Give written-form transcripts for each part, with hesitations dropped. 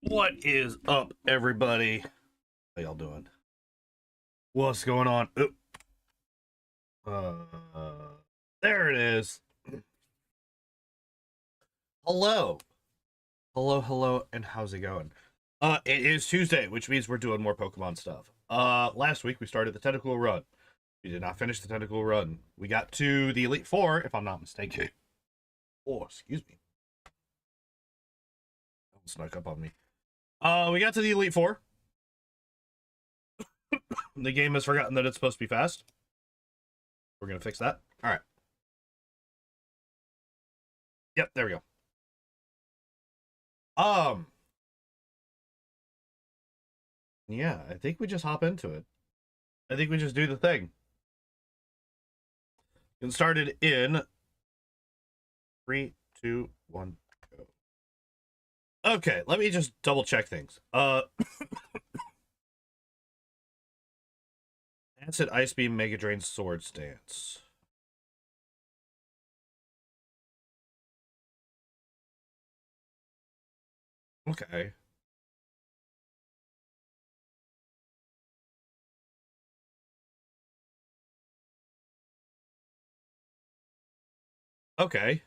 What is up, everybody? How y'all doing? What's going on? Oop. There it is. Hello. Hello, and how's it going? It is Tuesday, which means we're doing more Pokemon stuff. Last week we started the Tentacool run. We did not finish the Tentacool run. We got to the Elite Four, if I'm not mistaken. Oh, excuse me. That snuck up on me. We got to the Elite Four. The game has forgotten that it's supposed to be fast. We're gonna fix that. All right. Yep, there we go. Yeah, I think we just hop into it. I think we just do the thing. And started in 3, 2, 1, go. Okay, let me just double check things. Acid, Ice Beam, Mega Drain, Swords Dance. Okay. Okay.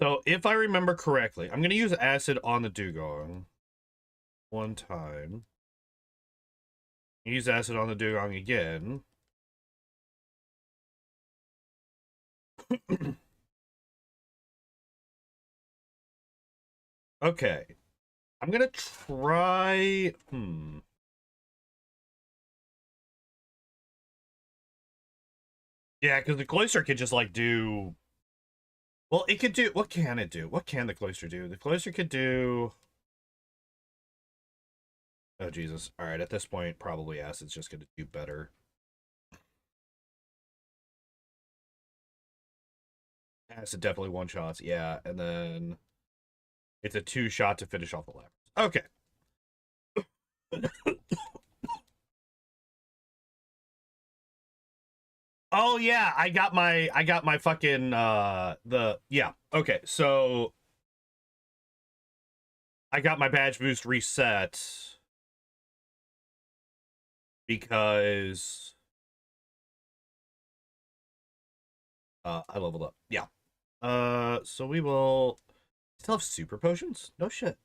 So, if I remember correctly, I'm going to use Acid on the Dugong one time. Use Acid on the Dugong again. Okay. I'm going to try... Yeah, because the Cloyster could just, like, do... Well, it could do... What can it do? What can the Cloyster do? The Cloyster could do... Oh, Jesus. Alright, at this point, probably Acid's just going to do better. Acid definitely one-shots, yeah. And then... It's a 2-shot to finish off the levers. Okay. Oh yeah, I got my fucking yeah. Okay, so I got my badge boost reset because I leveled up. Yeah. So we will still have super potions? No shit.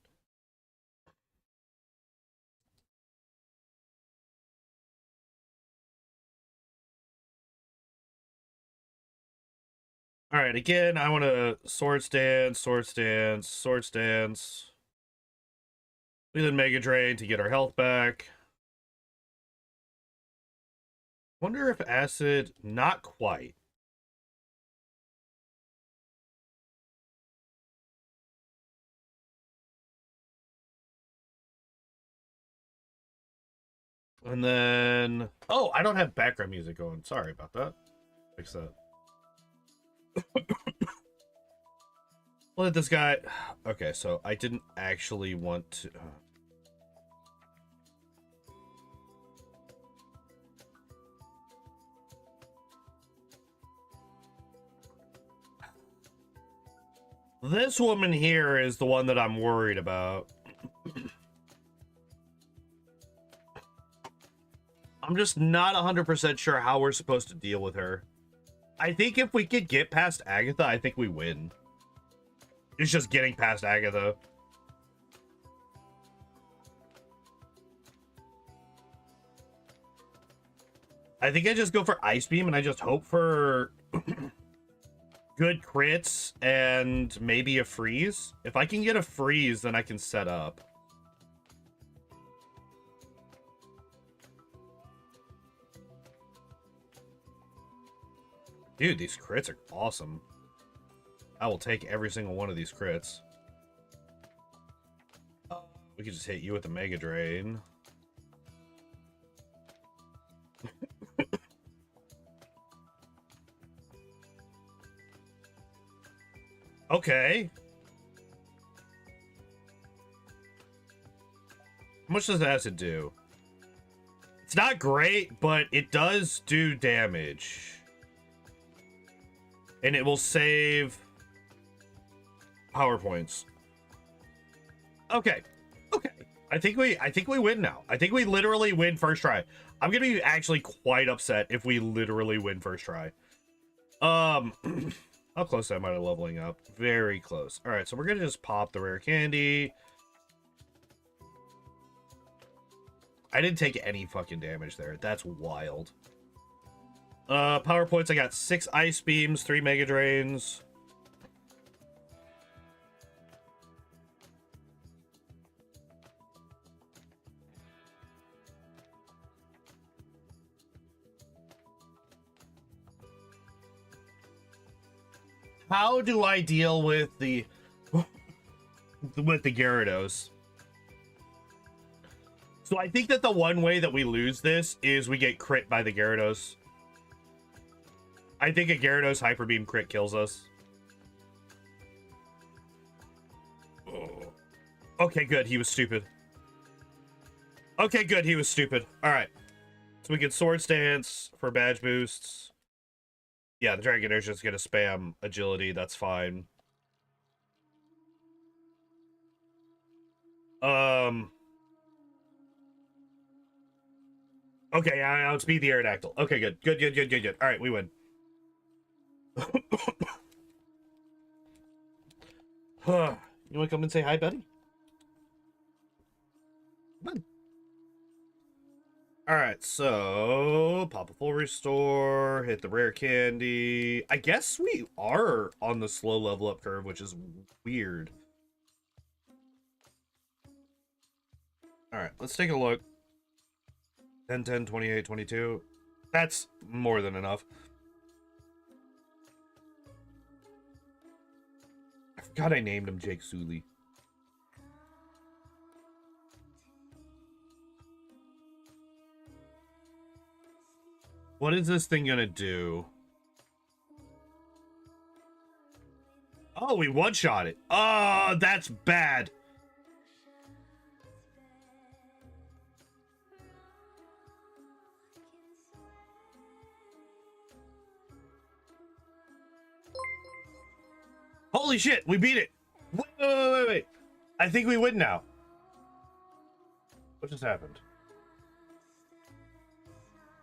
All right, again, I want to Swords Dance, Swords Dance, Swords Dance. We then Mega Drain to get our health back. Wonder if Acid, not quite. And then, oh, I don't have background music going. Sorry about that. Fix that. Let this guy. Okay, so I didn't actually want to. This woman here is the one that I'm worried about. I'm just not 100% sure how we're supposed to deal with her. I think if we could get past Agatha, I think we win. It's just getting past Agatha. I think I just go for Ice Beam and I just hope for good crits and maybe a freeze. If I can get a freeze, then I can set up. Dude, these crits are awesome. I will take every single one of these crits. We could just hit you with the Mega Drain. Okay. How much does Acid do? It's not great, but it does do damage. And it will save PowerPoints. Okay. Okay. I think we win now. I think we literally win first try. I'm gonna be actually quite upset if we literally win first try. How close am I to leveling up? Very close. All right, so we're gonna just pop the rare candy. I didn't take any fucking damage there. That's wild. Power points. I got 6 ice beams, 3 mega drains. How do I deal with the Gyarados? So I think that the one way that we lose this is we get crit by the Gyarados. I think a Gyarados Hyper Beam crit kills us. Oh. Okay, good. He was stupid. Okay, good. He was stupid. All right. So we get Swords Dance for badge boosts. Yeah, the Dragonair's just gonna spam agility. That's fine. Okay, I'll speed the Aerodactyl. Okay, good. Good. All right, we win. You want to come and say hi, buddy? Come on. All right, so pop a full restore, hit the rare candy. I guess we are on the slow level up curve, which is weird. All right, let's take a look. 10, 10, 28, 22. That's more than enough. I forgot I named him Jake Sully. What is this thing gonna do? Oh, we one-shot it. Oh, that's bad. Holy shit, we beat it. Wait. I think we win now. What just happened?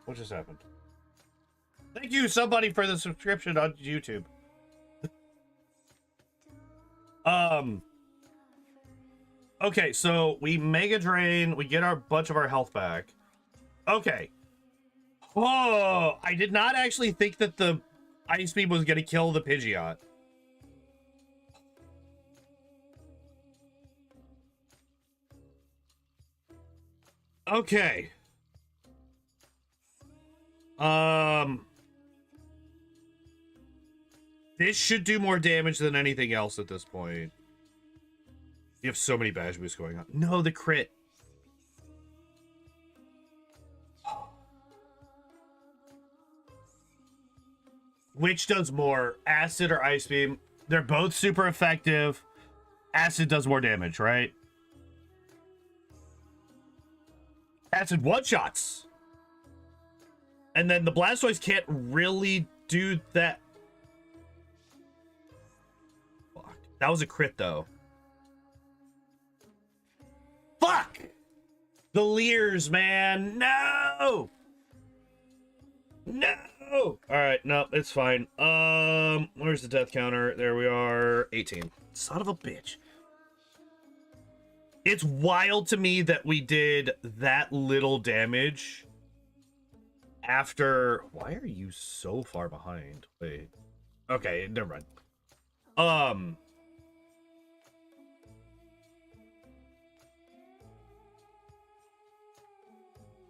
What just happened? Thank you, somebody, for the subscription on YouTube. Okay, so we Mega Drain, we get our bunch of our health back. Okay. Oh, I did not actually think that the Ice Beam was gonna kill the Pidgeot. Okay. This should do more damage than anything else at this point. You have so many badge boosts going on. No, the crit. Which does more, Acid or Ice Beam? They're both super effective. Acid does more damage, right? Acid one-shots. And then the Blastoise can't really do that. Fuck. That was a crit, though. Fuck! The Leers, man. No! No! Alright, no, it's fine. Where's the death counter? There we are. 18. Son of a bitch. It's wild to me that we did that little damage after... Why are you so far behind? Wait. Okay, never mind.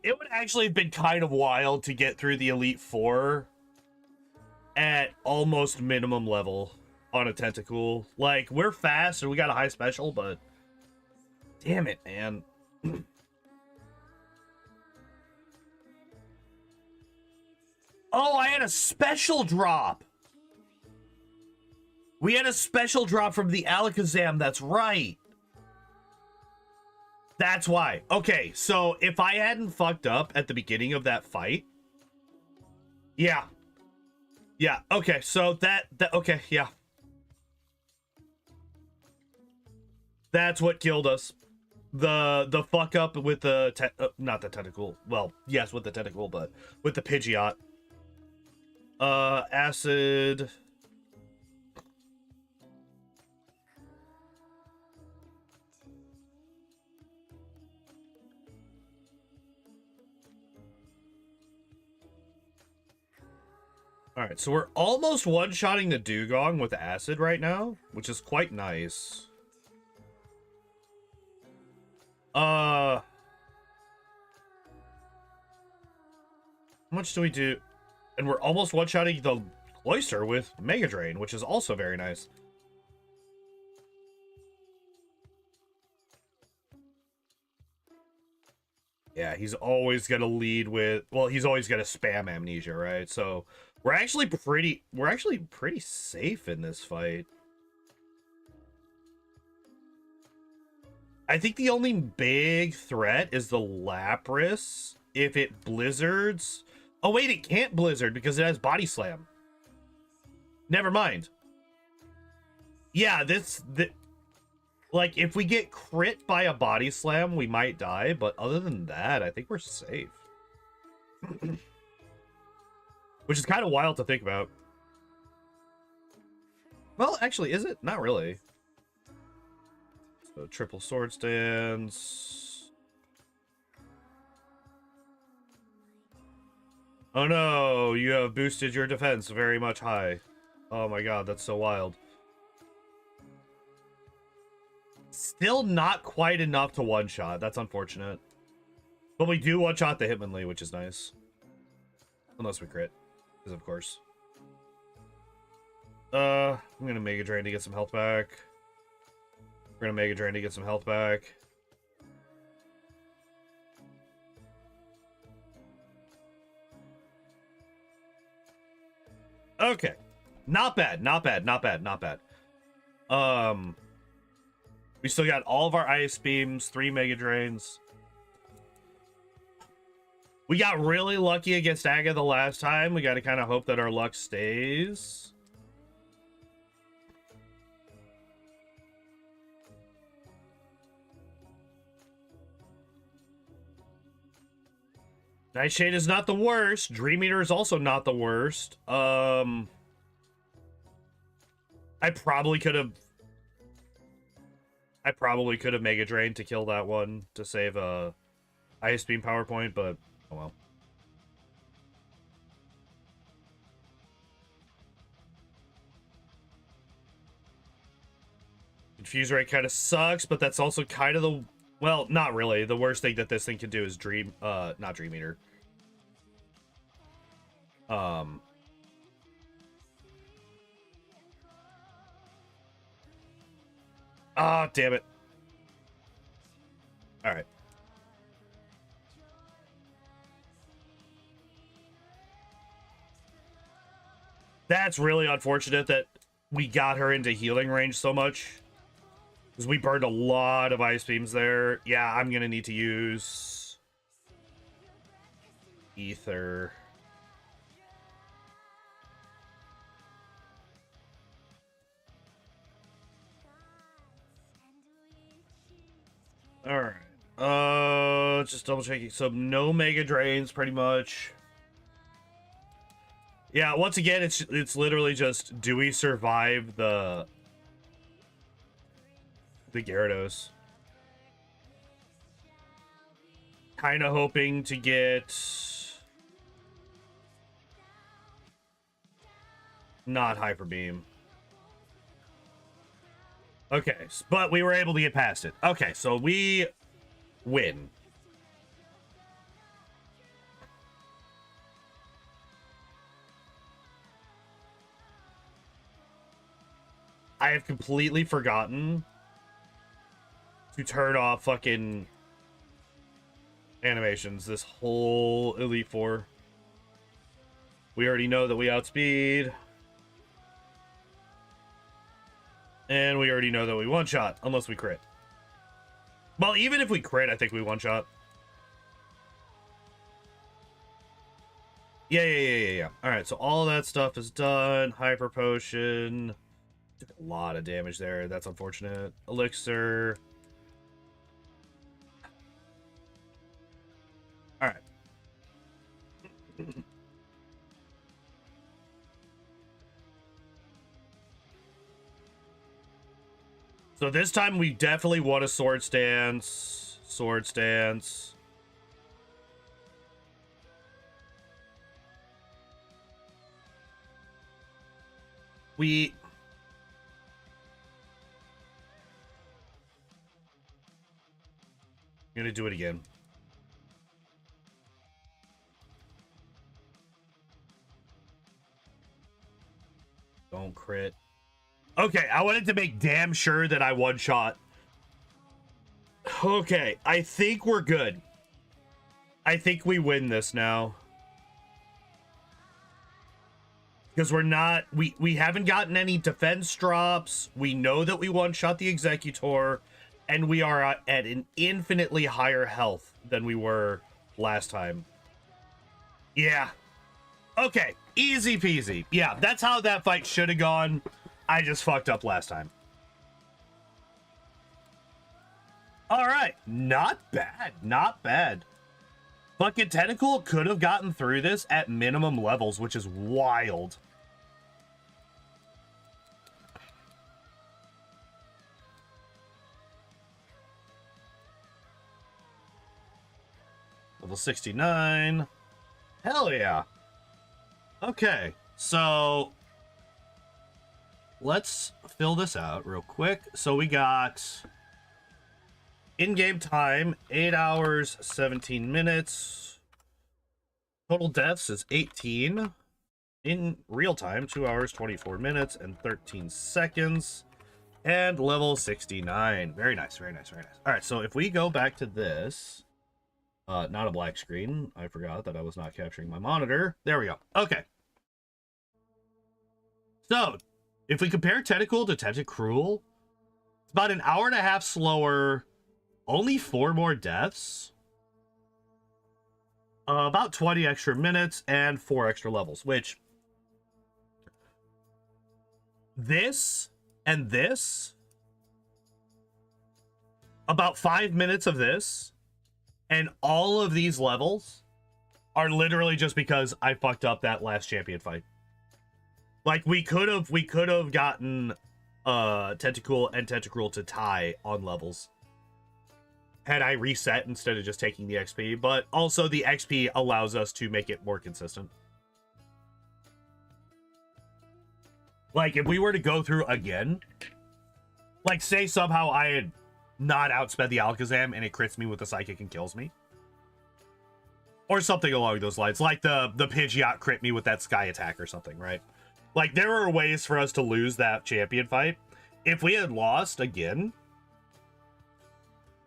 It would actually have been kind of wild to get through the Elite Four at almost minimum level on a Tentacool. Like, we're fast and we got a high special, but damn it, man. Oh, I had a special drop. We had a special drop from the Alakazam. That's right. That's why. Okay, so if I hadn't fucked up at the beginning of that fight, yeah, Yeah, okay, so that okay, yeah. That's what killed us. The fuck up with the not the tentacle. Well, yes, with the tentacle, but with the Pidgeot. Acid. All right, so we're almost one-shotting the Dugong with acid right now, which is quite nice. How much do we do? And we're almost one-shotting the Cloyster with Mega Drain, which is also very nice. Yeah, he's always gonna lead with, well, he's always gonna spam Amnesia, right? So we're actually pretty safe in this fight. I think the only big threat is the Lapras if it blizzards. Oh wait, it can't blizzard because it has Body Slam. Never mind. Yeah, like, if we get crit by a Body Slam, we might die, but other than that, I think we're safe. Which is kind of wild to think about. Well, actually, is it? Not really. So, triple sword stance. Oh no, you have boosted your defense very much high. Oh my god, that's so wild. Still not quite enough to one-shot. That's unfortunate. But we do one-shot the Hitmonlee, which is nice. Unless we crit. Because of course. I'm gonna Mega Drain to get some health back. We're gonna Mega Drain to get some health back. Okay. Not bad, not bad, not bad, not bad. We still got all of our Ice Beams, 3 Mega Drains. We got really lucky against Aga the last time. We got to kind of hope that our luck stays. Nightshade is not the worst. Dream Eater is also not the worst. I probably could have Mega Drained to kill that one to save a Ice Beam PowerPoint, but oh well. Confuse rate kind of sucks, but that's also kind of the, well, not really. The worst thing that this thing can do is not Dream Eater. Ah, damn it. All right. That's really unfortunate that we got her into healing range so much. Because we burned a lot of Ice Beams there. Yeah, I'm going to need to use Ether. All right. Just double checking. So no Mega Drains, pretty much. Yeah, once again, it's literally just, do we survive the Gyarados? Kind of hoping to get not Hyper Beam. Okay, but we were able to get past it. Okay, so we win. I have completely forgotten to turn off fucking animations this whole Elite Four. We already know that we outspeed. And we already know that we one-shot, unless we crit. Well, even if we crit, I think we one-shot. Yeah. All right, so all that stuff is done. Hyper potion. Took a lot of damage there. That's unfortunate. Elixir. All right. So this time we definitely want a sword stance. Sword stance. I'm gonna do it again. Don't crit. Okay, I wanted to make damn sure that I one-shot. Okay, I think we're good. I think we win this now. Because we're not... We haven't gotten any defense drops. We know that we one-shot the Executor. And we are at an infinitely higher health than we were last time. Yeah. Okay, easy peasy. Yeah, that's how that fight should have gone. I just fucked up last time. All right, not bad, not bad. Fucking Tentacool could have gotten through this at minimum levels, which is wild. Level 69. Hell yeah. Okay, so let's fill this out real quick. So we got in-game time 8 hours 17 minutes. Total deaths is 18. In real time 2 hours 24 minutes and 13 seconds. And level 69. Very nice, very nice, very nice. All right, so if we go back to this, not a black screen. I forgot that I was not capturing my monitor. There we go. Okay. So, if we compare Tentacool to Tentacruel, it's about an hour and a half slower, only 4 more deaths, about 20 extra minutes, and 4 extra levels, which this and this, about 5 minutes of this, and all of these levels are literally just because I fucked up that last champion fight. Like, we could have gotten Tentacool and Tentacruel to tie on levels had I reset instead of just taking the XP, but also the XP allows us to make it more consistent. Like, if we were to go through again, like, say somehow I had not outsped the Alakazam and it crits me with the Psychic and kills me, or something along those lines, like the Pidgeot crit me with that Sky Attack or something, right? Like, there are ways for us to lose that champion fight. If we had lost again,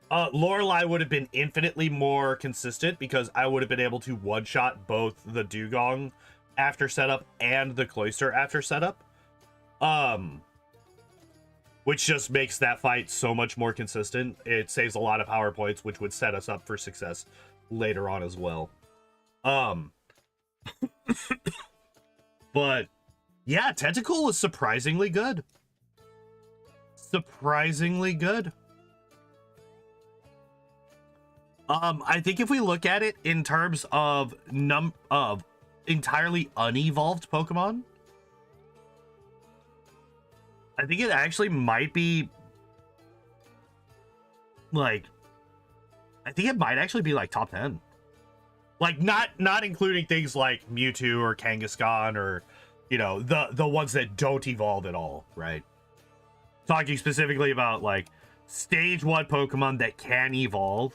Lorelei would have been infinitely more consistent because I would have been able to one-shot both the Dugong after setup and the Cloyster after setup. Which just makes that fight so much more consistent. It saves a lot of power points, which would set us up for success later on as well. But yeah, Tentacool was surprisingly good. Surprisingly good. I think if we look at it in terms of entirely unevolved Pokemon, I think it actually might be like, I think it might actually be like top 10. Like, not including things like Mewtwo or Kangaskhan or, you know, the ones that don't evolve at all, right? Talking specifically about like stage 1 Pokemon that can evolve.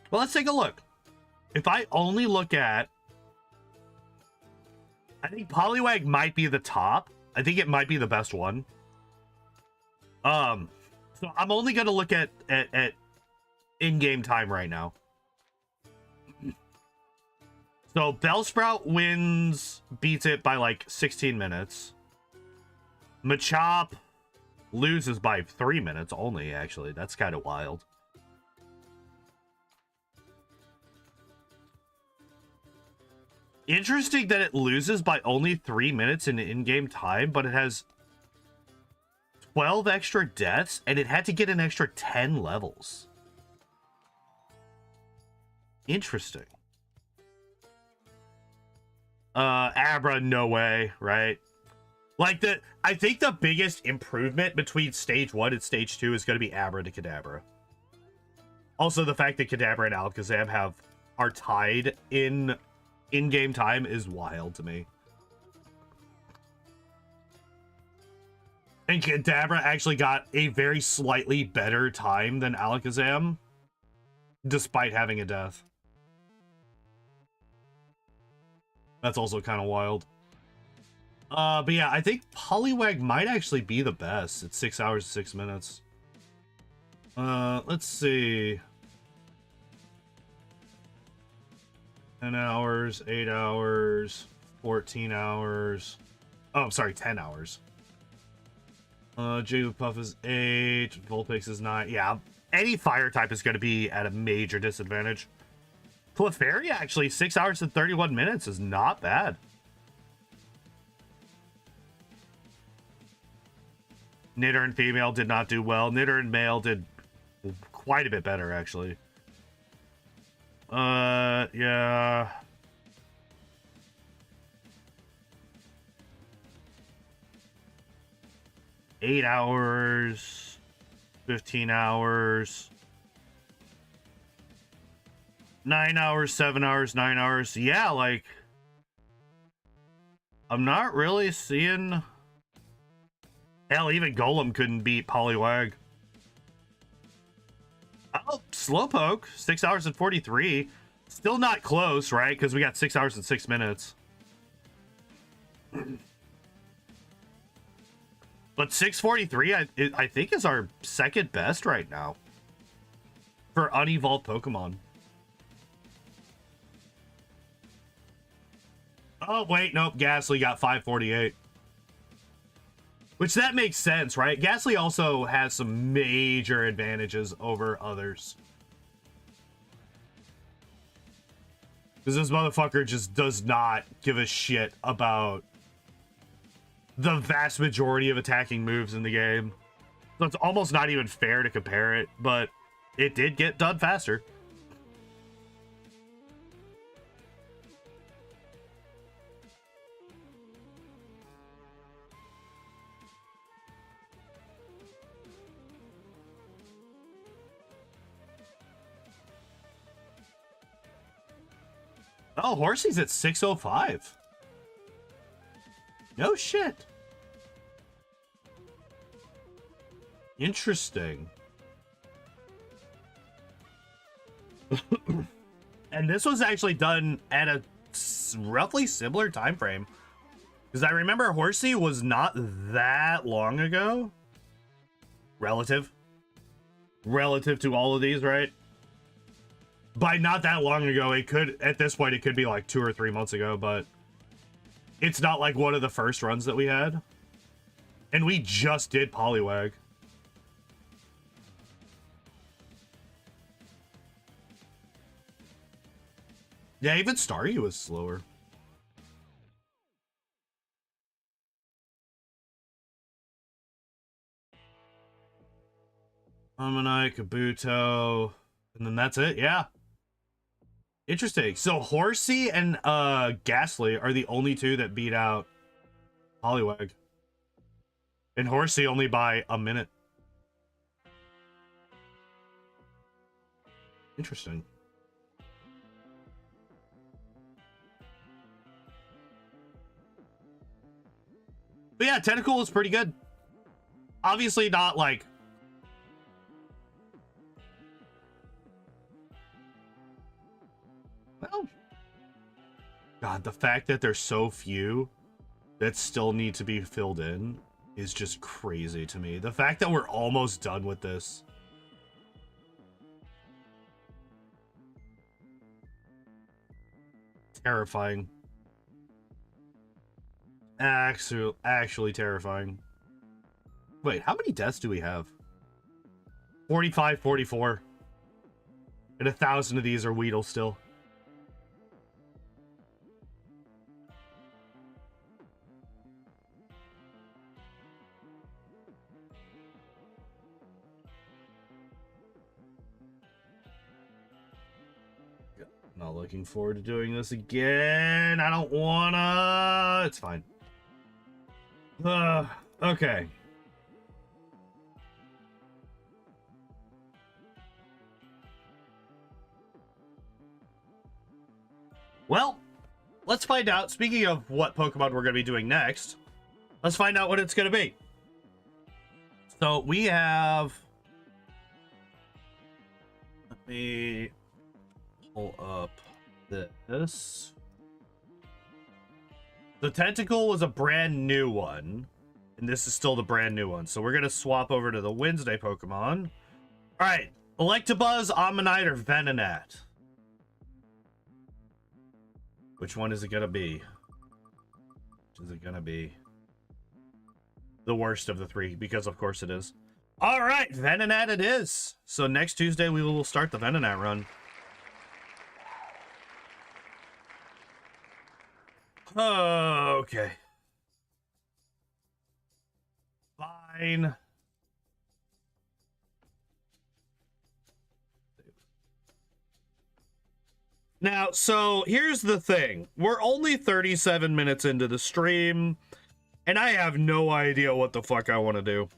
Well, let's take a look. If I only look at, I think Poliwag might be the top. I think it might be the best one. So I'm only going to look at in-game time right now. So Bellsprout beats it by like 16 minutes. Machop loses by 3 minutes only, actually. That's kind of wild. Interesting that it loses by only 3 minutes in-game time, but it has 12 extra deaths, and it had to get an extra 10 levels. Interesting. Abra, no way, right? Like, I think the biggest improvement between stage 1 and stage 2 is going to be Abra to Kadabra. Also, the fact that Kadabra and Alakazam are tied in-game time is wild to me. And Kadabra actually got a very slightly better time than Alakazam, despite having a death. That's also kind of wild. But yeah, I think Poliwag might actually be the best. It's 6 hours and 6 minutes. Let's see. 10 hours, 8 hours, 14 hours. Oh, I'm sorry, 10 hours. Jigglypuff is 8, Vulpix is 9. Yeah, any fire type is going to be at a major disadvantage. Clefairy, actually, 6 hours and 31 minutes is not bad. Nidoran female did not do well. Nidoran male did quite a bit better, actually. Yeah. Eight hours, 15 hours, 9 hours, 7 hours, 9 hours. Yeah, like, I'm not really seeing. Hell, even Golem couldn't beat Poliwag. Oh, Slowpoke, 6 hours and 43. Still not close, right? Because we got 6 hours and 6 minutes. But 643, I think, is our second best right now for unevolved Pokemon. Oh, wait, nope. Ghastly got 548. Which, that makes sense, right? Ghastly also has some major advantages over others. Because this motherfucker just does not give a shit about the vast majority of attacking moves in the game. So it's almost not even fair to compare it, but it did get done faster. Oh, Horsey's at 605. No shit. Interesting. And this was actually done at a roughly similar time frame. Because I remember Horsey was not that long ago. Relative to all of these, right? By not that long ago, it could, at this point, it could be like 2 or 3 months ago, but it's not like one of the first runs that we had. And we just did Poliwag. Yeah, even Staryu was slower. Ammonite, Kabuto, and then that's it, yeah. Interesting. So Horsey and Ghastly are the only two that beat out Poliwag. And Horsey only by a minute. Interesting. But yeah, Tentacool is pretty good. Obviously not like... Well... God, the fact that there's so few that still need to be filled in is just crazy to me. The fact that we're almost done with this. Terrifying. Actually terrifying. Wait, how many deaths do we have? 45, 44. And 1,000 of these are Weedle still. Not looking forward to doing this again. I don't wanna. It's fine. Okay. Well, let's find out. Speaking of what Pokemon we're going to be doing next, let's find out what it's going to be. So we have... Let me pull up this. The Tentacool was a brand new one, and this is still the brand new one. So we're going to swap over to the Wednesday Pokemon. All right, Electabuzz, Ammonite, or Venonat? Which one is it gonna be? Which is it gonna be? The worst of the three, because of course it is. All right, Venonat it is. So next Tuesday we will start the Venonat run. Okay. Fine. Now, so here's the thing. We're only 37 minutes into the stream, and I have no idea what the fuck I want to do.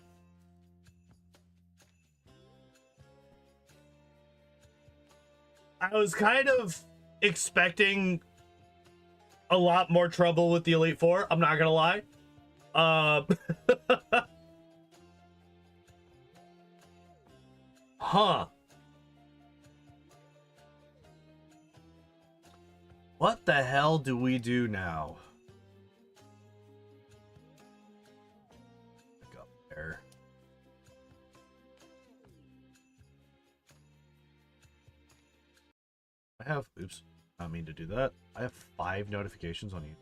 I was kind of expecting a lot more trouble with the Elite Four. I'm not gonna lie. Huh. What the hell do we do now? Back up there. I have, oops, not mean to do that. I have 5 notifications on you.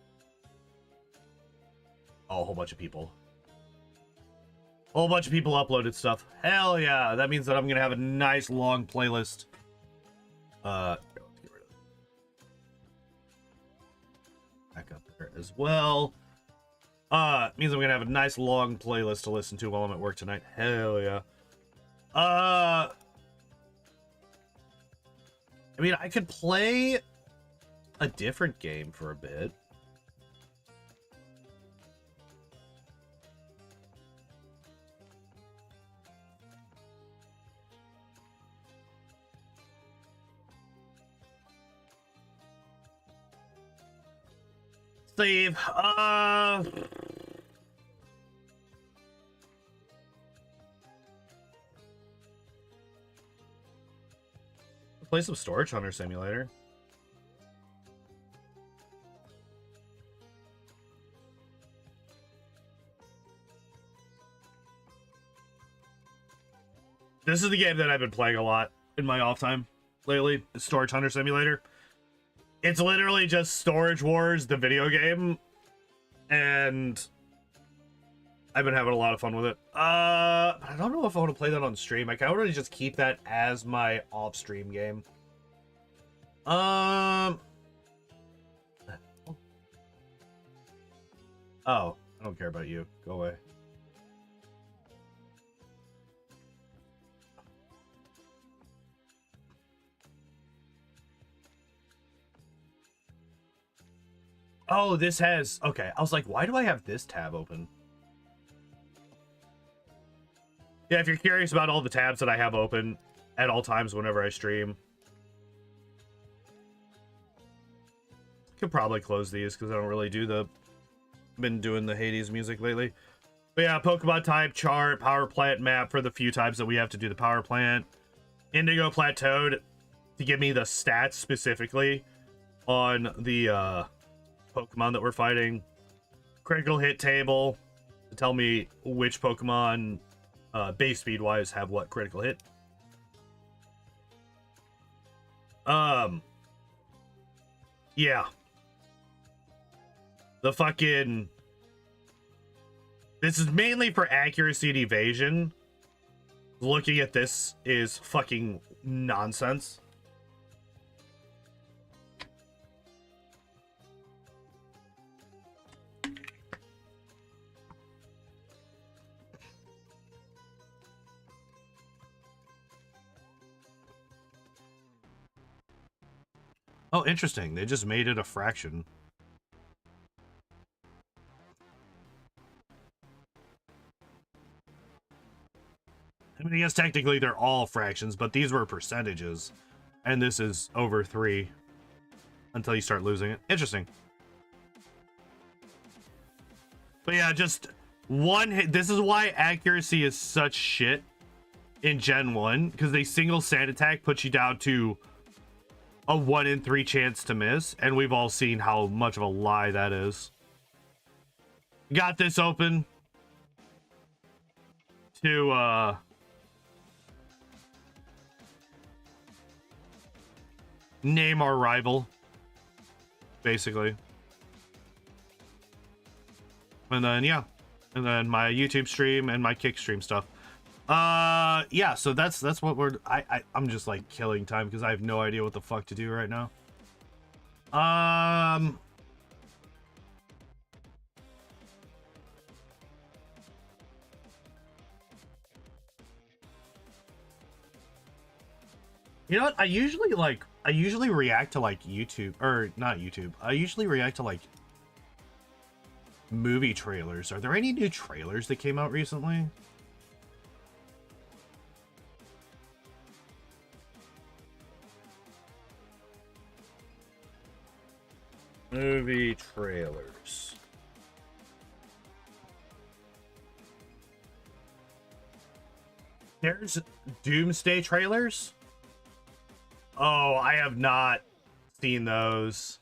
Oh, a whole bunch of people. A whole bunch of people uploaded stuff. Hell yeah, that means that I'm gonna have a nice long playlist. Let's get rid of it. Back up there as well. Means I'm gonna have a nice long playlist to listen to while I'm at work tonight. Hell yeah. I mean, I could play a different game for a bit. Save. Play some Storage Hunter Simulator. This is the game that I've been playing a lot in my off time lately. Storage Hunter Simulator. It's literally just Storage Wars, the video game, and I've been having a lot of fun with it. But I don't know if I want to play that on stream. I kind of want to just keep that as my off-stream game. Oh, I don't care about you. Go away. Oh, this has... Okay, I was like, why do I have this tab open? Yeah, if you're curious about all the tabs that I have open at all times whenever I stream. Could probably close these because I don't really do the... Been doing the Hades music lately. But yeah, Pokemon type, chart, power plant map for the few times that we have to do the power plant. Indigo Plateaued to give me the stats specifically on the Pokemon that we're fighting. Critical hit table to tell me which Pokemon base speed wise have what critical hit. Yeah. The fucking... This is mainly for accuracy and evasion. Looking at this is fucking nonsense. Oh, interesting. They just made it a fraction. I mean, I guess technically they're all fractions, but these were percentages. And this is over 3 until you start losing it. Interesting. But yeah, just one hit. This is why accuracy is such shit in Gen 1, because a single sand attack puts you down to a 1 in 3 chance to miss, and we've all seen how much of a lie that is. Got this open to name our rival, basically. And then yeah, and then my YouTube stream and my Kick stream stuff. Yeah, so that's what I'm just like killing time because I have no idea what the fuck to do right now. You know what? I usually react to like YouTube, or not YouTube. I usually react to like movie trailers. Are there any new trailers that came out recently? Movie trailers. There's Doomsday trailers? Oh, I have not seen those.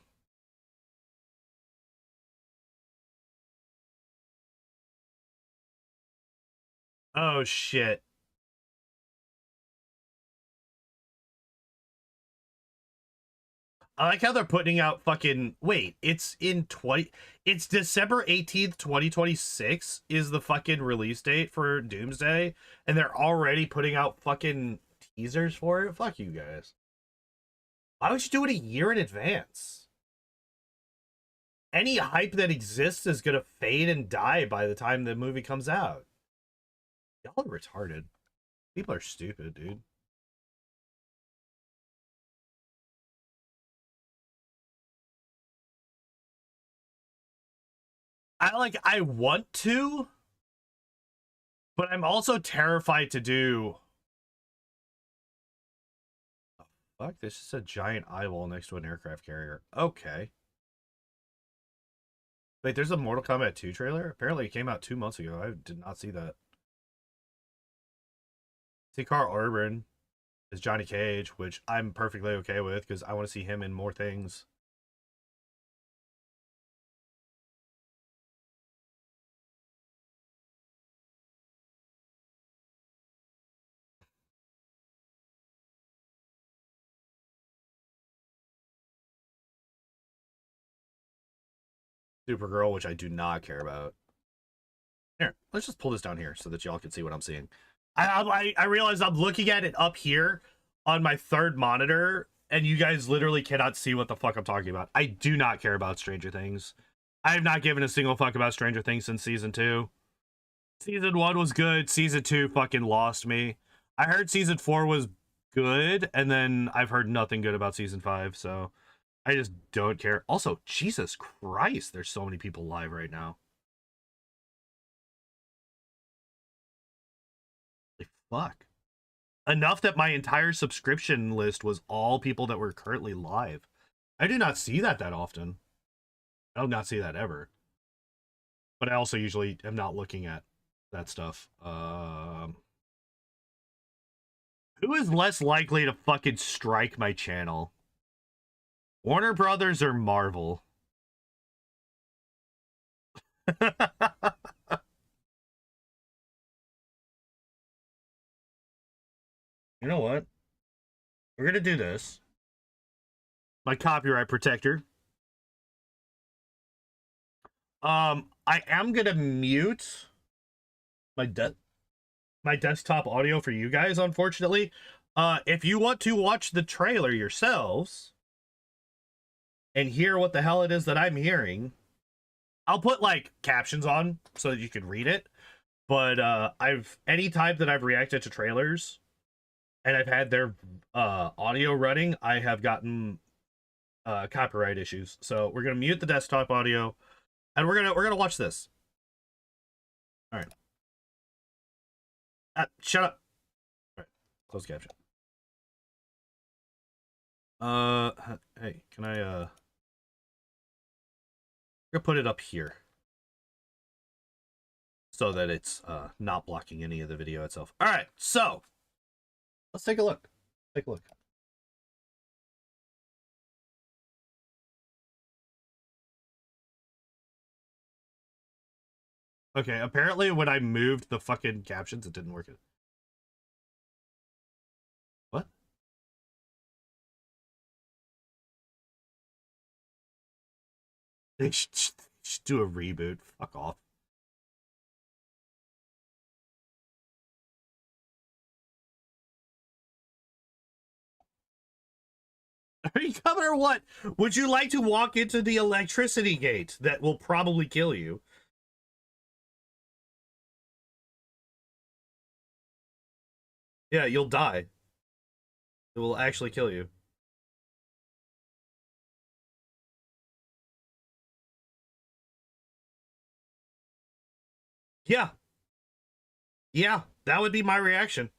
Oh, shit. I like how they're putting out fucking... Wait, it's in 20... It's December 18th, 2026 is the fucking release date for Doomsday, and they're already putting out fucking teasers for it? Fuck you guys. Why would you do it a year in advance? Any hype that exists is gonna fade and die by the time the movie comes out. Y'all are retarded. People are stupid, dude. I want to, but I'm also terrified to do. Oh, fuck, this is a giant eyeball next to an aircraft carrier. Okay. Wait, there's a Mortal Kombat 2 trailer? Apparently it came out 2 months ago. I did not see that. See Carl Urban is Johnny Cage, which I'm perfectly okay with because I want to see him in more things. Supergirl, which I do not care about. Here, let's just pull this down here so that y'all can see what I'm seeing. I realize I'm looking at it up here on my third monitor, and you guys literally cannot see what the fuck I'm talking about. I do not care about Stranger Things. I have not given a single fuck about Stranger Things since season 2. Season 1 was good. Season 2 fucking lost me. I heard season 4 was good, and then I've heard nothing good about season 5, so I just don't care. Also, Jesus Christ, there's so many people live right now. Like, fuck. Enough that my entire subscription list was all people that were currently live. I do not see that often. I do not see that ever. But I also usually am not looking at that stuff. Who is less likely to fucking strike my channel? Warner Brothers or Marvel? You know what? We're gonna do this. My copyright protector. I am gonna mute my desktop audio for you guys, unfortunately. If you want to watch the trailer yourselves and hear what the hell it is that I'm hearing, I'll put like captions on so that you can read it. But any time that I've reacted to trailers and I've had their audio running, I have gotten copyright issues. So we're gonna mute the desktop audio, and we're gonna watch this. All right. Shut up. All right. Close caption. Hey, can I I'm gonna put it up here so that it's not blocking any of the video itself. All right, so let's take a look. Take a look. Okay, apparently when I moved the fucking captions, it didn't work. What? They should do a reboot. Fuck off. Are you coming or what? Would you like to walk into the electricity gate that will probably kill you? Yeah, you'll die. It will actually kill you. Yeah. Yeah, that would be my reaction.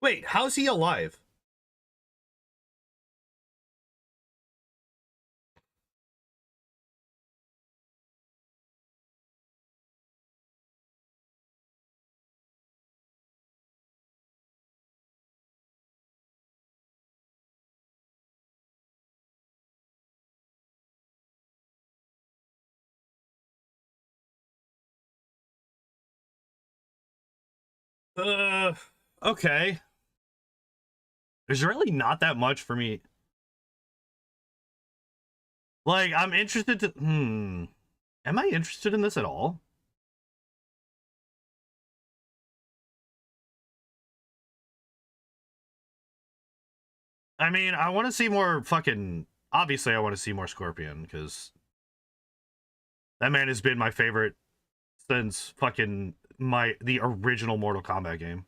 Wait, how's he alive? Okay. There's really not that much for me. Like, I'm interested to... Am I interested in this at all? I mean, I want to see more fucking... Obviously, I want to see more Scorpion, because... That man has been my favorite since fucking the original Mortal Kombat game.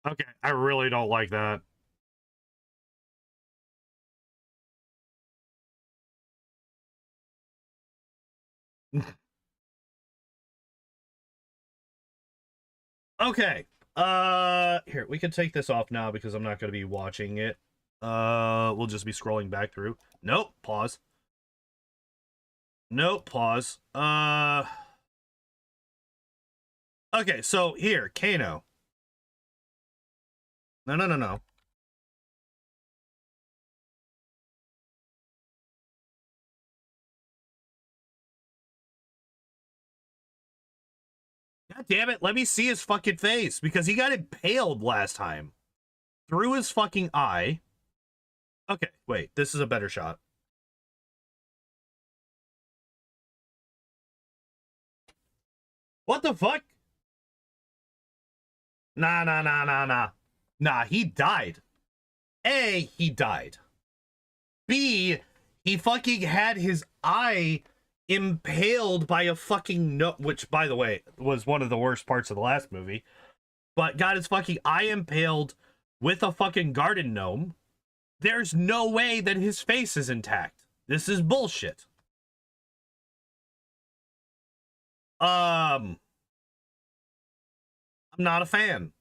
Okay, I really don't like that. Okay. Here, we can take this off now because I'm not going to be watching it. We'll just be scrolling back through. Nope, pause. Nope, pause. Okay, so here, Kano. No, no, no, no. God damn it, let me see his fucking face, because he got impaled last time. Through his fucking eye. Okay, wait, this is a better shot. What the fuck? Nah, nah, nah, nah, nah. Nah, he died. A, he died. B, he fucking had his eye impaled by a fucking no, which, by the way, was one of the worst parts of the last movie, but got his fucking eye impaled with a fucking garden gnome. There's no way that his face is intact. This is bullshit. I'm not a fan.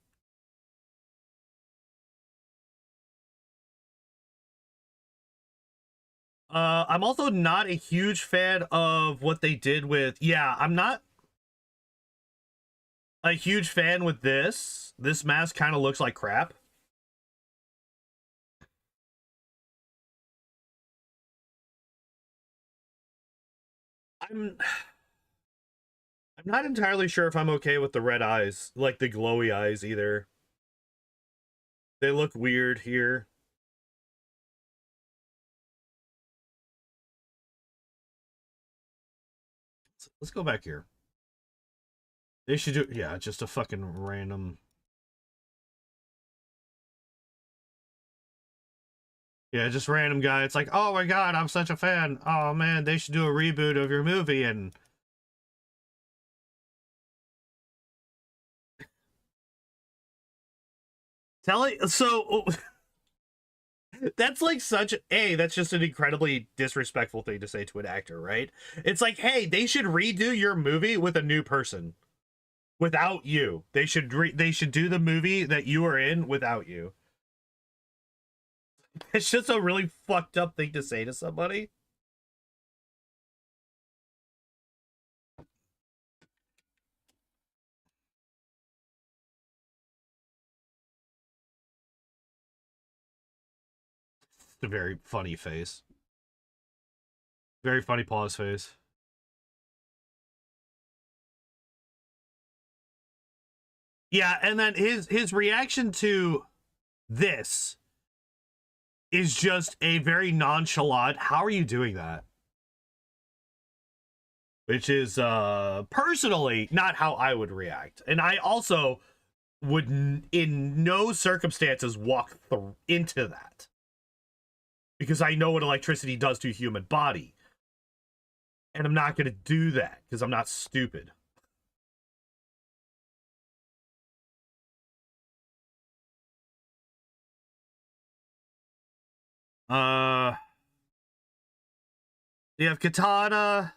I'm also not a huge fan of what they did with... Yeah, I'm not a huge fan with this. This mask kind of looks like crap. I'm not entirely sure if I'm okay with the red eyes, like the glowy eyes either. They look weird here. Let's go back here. They should do, yeah, just a fucking random. Yeah, just random guy. It's like, oh my god, I'm such a fan. Oh man, they should do a reboot of your movie. And so that's like that's just an incredibly disrespectful thing to say to an actor, right? It's like, hey, they should redo your movie with a new person, without you. They should do the movie that you are in without you. It's just a really fucked up thing to say to somebody. It's a very funny face. Very funny pause face. Yeah, and then his reaction to this is just a very nonchalant, how are you doing that? Which is personally not how I would react. And I also would in no circumstances walk into that. Because I know what electricity does to a human body. And I'm not going to do that because I'm not stupid. You have Katana,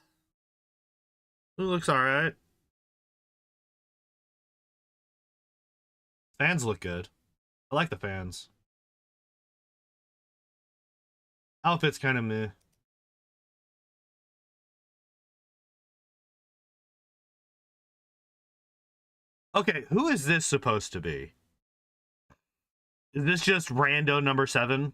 who looks alright. Fans look good. I like the fans. Outfit's kind of meh. Okay, who is this supposed to be? Is this just rando number 7?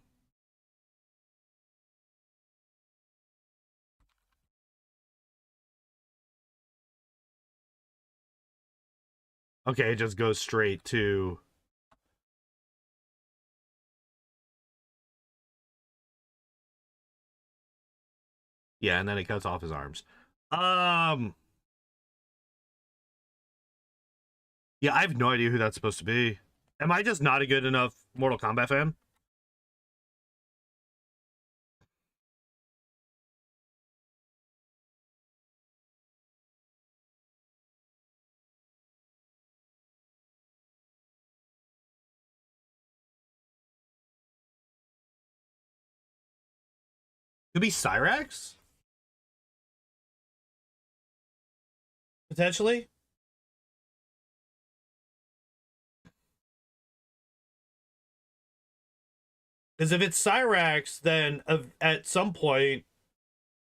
Okay, it just goes straight to... Yeah, and then it cuts off his arms. Yeah, I have no idea who that's supposed to be. Am I just not a good enough Mortal Kombat fan? Could be Cyrax? Potentially? Because if it's Cyrax, then at some point,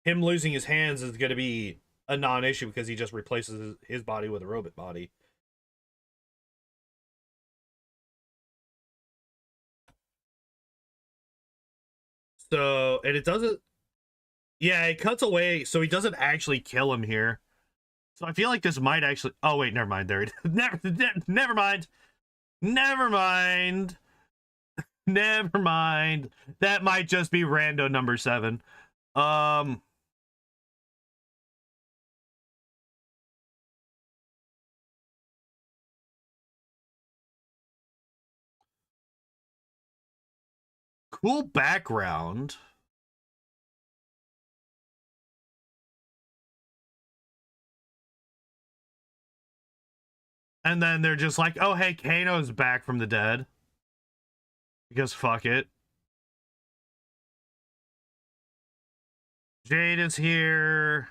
him losing his hands is going to be a non-issue because he just replaces his body with a robot body. So, and it doesn't... Yeah, it cuts away, so he doesn't actually kill him here. So I feel like this might actually... Oh, wait, never mind. There it is. Never mind. Never mind. Never mind. That might just be rando number 7. Cool background. And then they're just like, oh, hey, Kano's back from the dead. Because fuck it. Jade is here.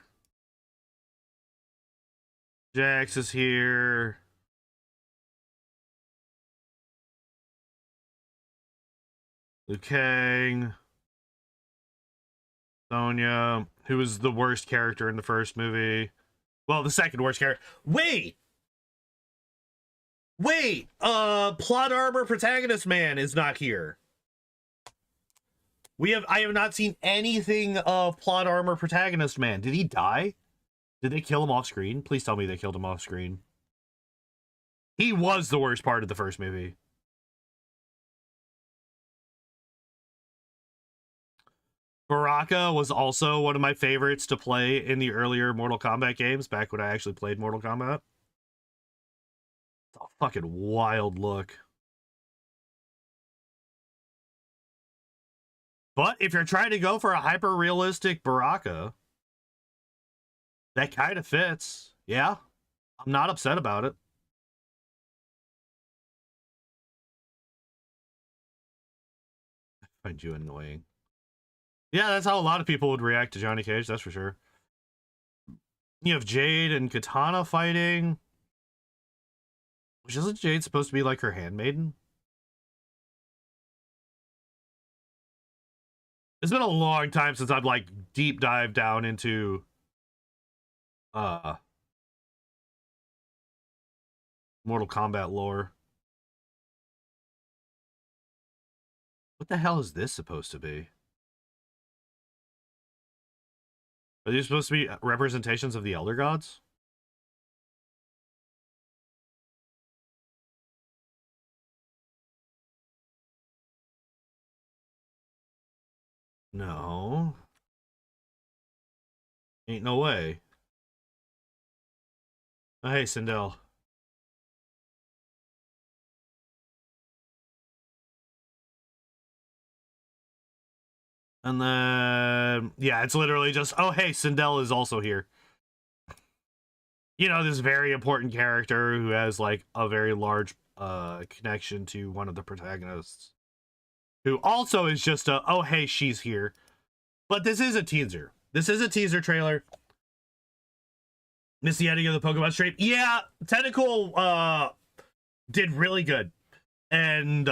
Jax is here. Liu Kang. Sonya, who was the worst character in the first movie. Well, the second worst character. Wait! Plot armor protagonist man is not here. I have not seen anything of plot armor protagonist man. Did he die? Did they kill him off screen? Please tell me they killed him off screen. He was the worst part of the first movie. Baraka was also one of my favorites to play in the earlier Mortal Kombat games, back when I actually played Mortal Kombat. It's a fucking wild look. But if you're trying to go for a hyper-realistic Baraka, that kind of fits. Yeah, I'm not upset about it. I find you annoying. Yeah, that's how a lot of people would react to Johnny Cage, that's for sure. You have Jade and Katana fighting. Which isn't Jade supposed to be like her handmaiden? It's been a long time since I've like deep dived down into Mortal Kombat lore. What the hell is this supposed to be? Are these supposed to be representations of the Elder Gods? No. Ain't no way. Oh, hey, Sindel. And then, yeah, it's literally just, oh, hey, Sindel is also here. You know, this very important character who has, like, a very large connection to one of the protagonists. Who also is just a, oh, hey, she's here. But this is a teaser. This is a teaser trailer. Miss the ending of the Pokemon stream. Yeah, Tentacool did really good. And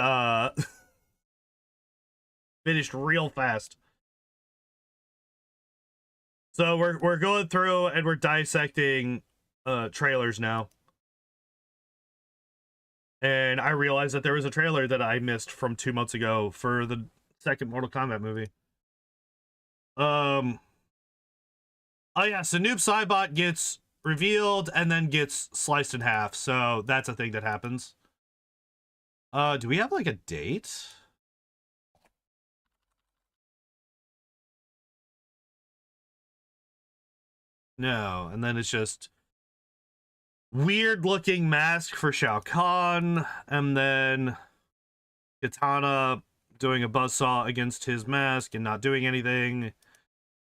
finished real fast. So we're going through and we're dissecting trailers now. And I realized that there was a trailer that I missed from 2 months ago for the second Mortal Kombat movie. Oh yeah, so Noob Saibot gets revealed and then gets sliced in half. So that's a thing that happens. Do we have like a date? No, and then it's just weird looking mask for Shao Kahn, and then Katana doing a buzzsaw against his mask and not doing anything.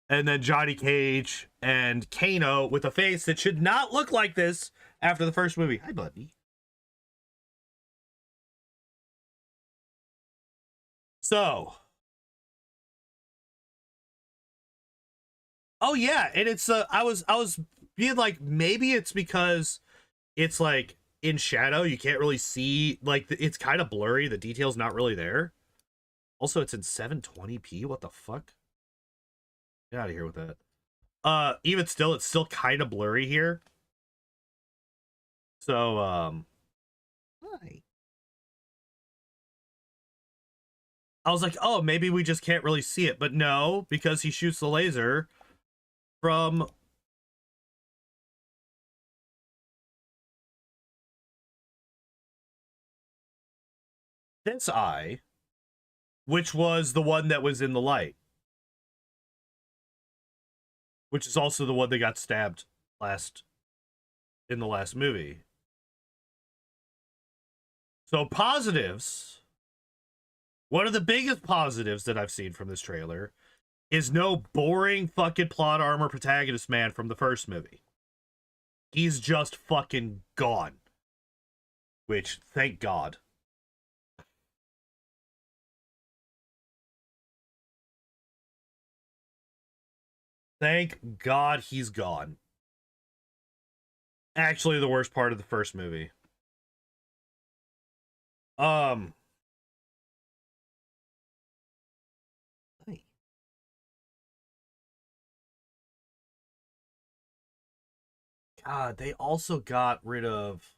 And then Johnny Cage and Kano with a face that should not look like this after the first movie. Hi, buddy. So. Oh yeah, and it's I was being like, maybe it's because it's like in shadow, you can't really see, like it's kind of blurry, the detail's not really there. Also, it's in 720p. What the fuck? Get out of here with that. Even still, it's still kind of blurry here. So, hi. I was like, oh, maybe we just can't really see it, but no, because he shoots the laser from this eye, which was the one that was in the light, which is also the one that got stabbed in the last movie. So positives. One of the biggest positives that I've seen from this trailer is no boring fucking plot armor protagonist man from the first movie. He's just fucking gone. Which, thank God. Thank God he's gone. Actually, the worst part of the first movie. God, they also got rid of...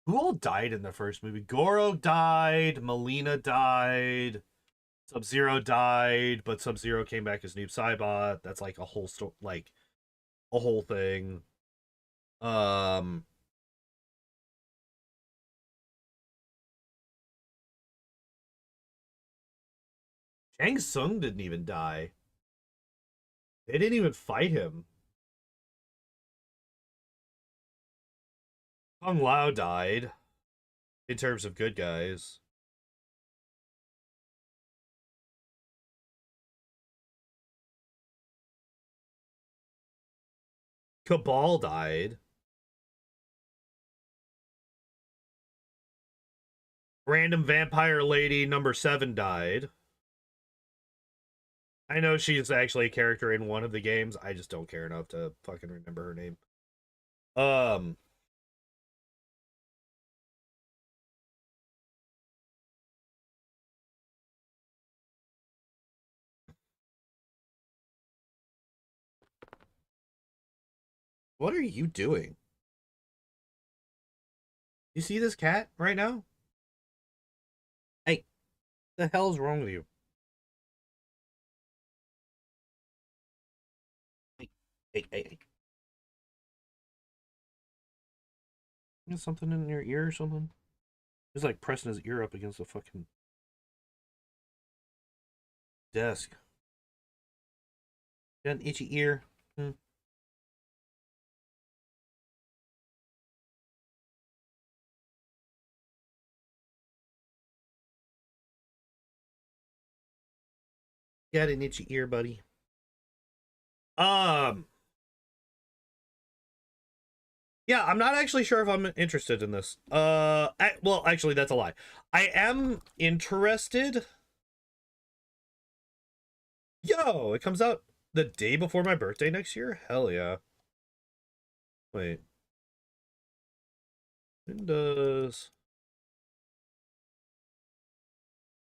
Who all died in the first movie? Goro died, Melina died, Sub-Zero died, but Sub-Zero came back as Noob Saibot. That's like a whole like a whole thing. Shang Tsung didn't even die. They didn't even fight him. Kung Lao died in terms of good guys. Cabal died. Random vampire lady number 7 died. I know she's actually a character in one of the games. I just don't care enough to fucking remember her name. What are you doing? You see this cat right now? Hey, the hell's wrong with you? Hey. You got something in your ear or something? He's like pressing his ear up against the fucking desk. Got an itchy ear. Got an itchy ear, buddy. Yeah, I'm not actually sure if I'm interested in this. Well, actually, that's a lie. I am interested. Yo, it comes out the day before my birthday next year? Hell yeah. Wait. When does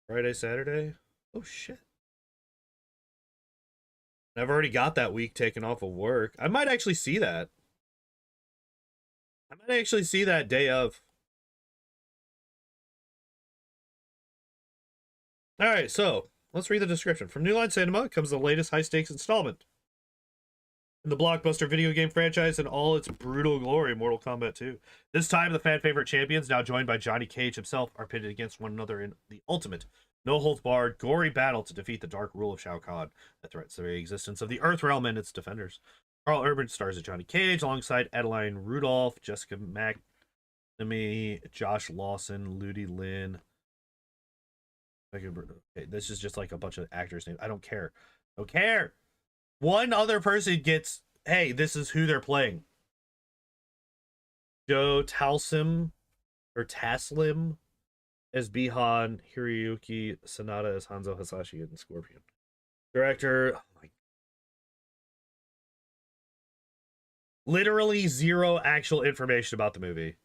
Friday, Saturday? Oh, shit. I've already got that week taken off of work. I might actually see that. I might actually see that day of. Alright, so let's read the description. From New Line Cinema comes the latest high-stakes installment in the blockbuster video game franchise in all its brutal glory, Mortal Kombat 2. This time, the fan-favorite champions, now joined by Johnny Cage himself, are pitted against one another in the ultimate, no-holds-barred, gory battle to defeat the dark rule of Shao Kahn that threatens the very existence of the Earthrealm and its defenders. Carl Urban stars as Johnny Cage alongside Adeline Rudolph, Jessica McNamee, Josh Lawson, Ludi Lin. Okay, this is just like a bunch of actors' names. I don't care. Don't care. One other person gets, hey, this is who they're playing. Joe Taslim as Bihan, Hiroyuki Sanada as Hanzo Hasashi and Scorpion. Director, oh my, literally zero actual information about the movie.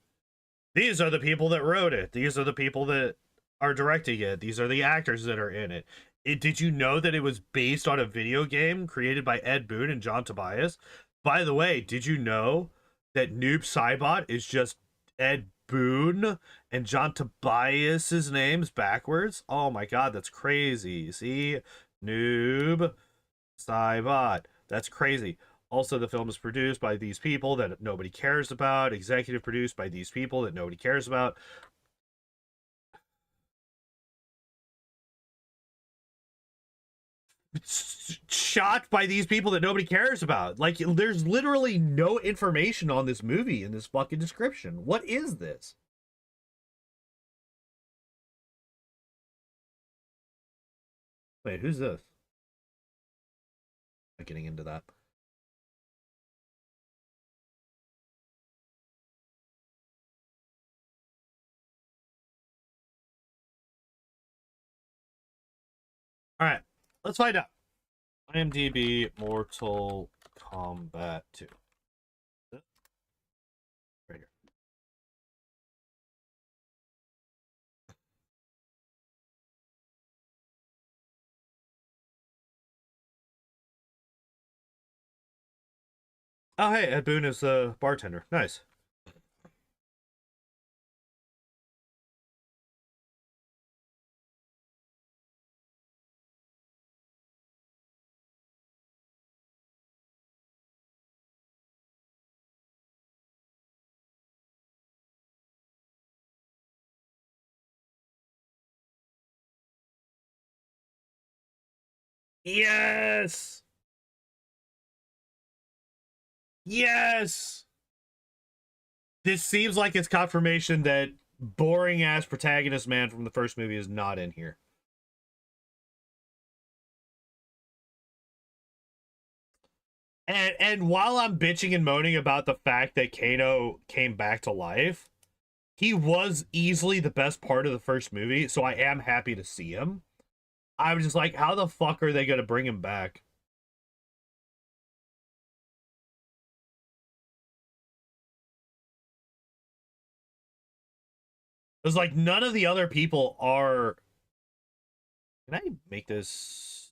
These are the people that wrote it. These are the people that are directing it. These are the actors that are in it. Did you know that it was based on a video game created by Ed Boon and John Tobias? By the way, did you know that Noob Saibot is just Ed Boon and John Tobias's names backwards? Oh my god, that's crazy. See? Noob Saibot. That's crazy. Also, the film is produced by these people that nobody cares about, executive produced by these people that nobody cares about. Shot by these people that nobody cares about. Like, there's literally no information on this movie in this fucking description. What is this? Wait, who's this? I'm not getting into that. All right, let's find out. IMDb Mortal Kombat 2. Right here. Oh, hey, Ed Boon is the bartender. Nice. Yes! Yes! This seems like it's confirmation that boring ass protagonist man from the first movie is not in here. And while I'm bitching and moaning about the fact that Kano came back to life, he was easily the best part of the first movie, so I am happy to see him. I was just like, how the fuck are they gonna bring him back? It's like none of the other people are. Can I make this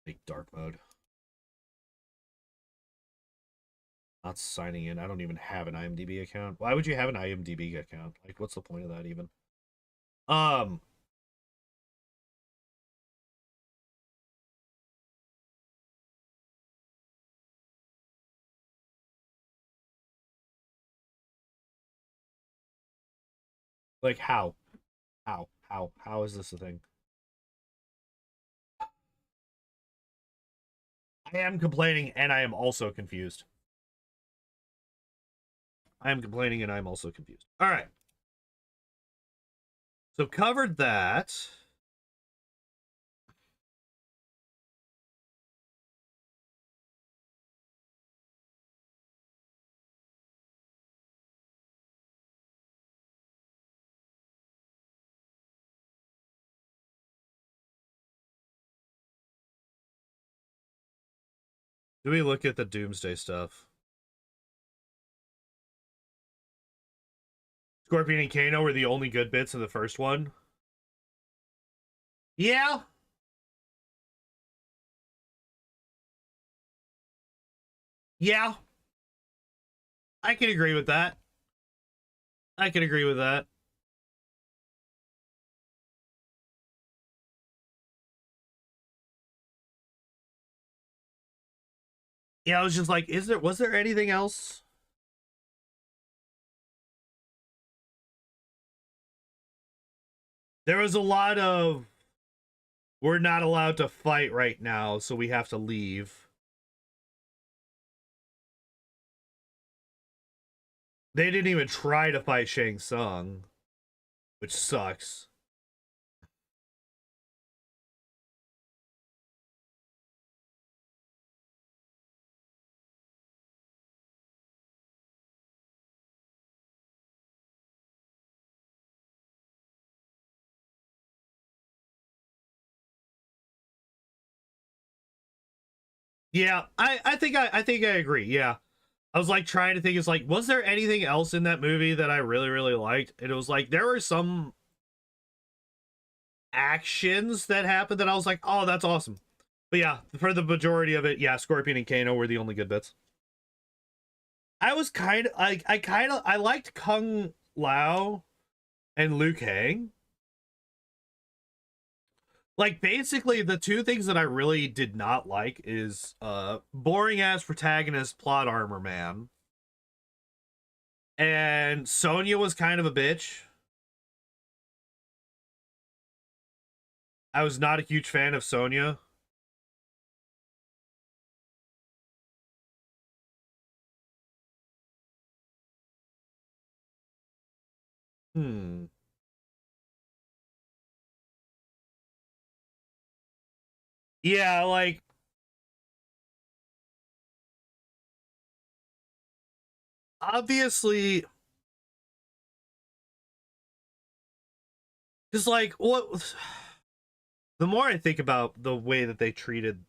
like dark mode? Not signing in. I don't even have an IMDb account. Why would you have an IMDb account? Like, what's the point of that even? Um, like how? How is this a thing? I am complaining and I am also confused. I am complaining and I'm also confused. All right. So covered that. Do we look at the Doomsday stuff? Scorpion and Kano were the only good bits in the first one. Yeah. Yeah. I can agree with that. I can agree with that. Yeah, I was just like, was there anything else? There was a lot of we're not allowed to fight right now, so we have to leave. They didn't even try to fight Shang Tsung, which sucks. Yeah, I think I think I agree. Yeah. I was like trying to think, it's like, was there anything else in that movie that I really, really liked? And it was like there were some actions that happened that I was like, oh, that's awesome. But yeah, for the majority of it, yeah, Scorpion and Kano were the only good bits. I was kind of like, I liked Kung Lao and Liu Kang. Like basically the two things that I really did not like is boring ass protagonist plot armor man. And Sonya was kind of a bitch. I was not a huge fan of Sonya. Hmm. Yeah, like obviously, because like what the more I think about the way that they treated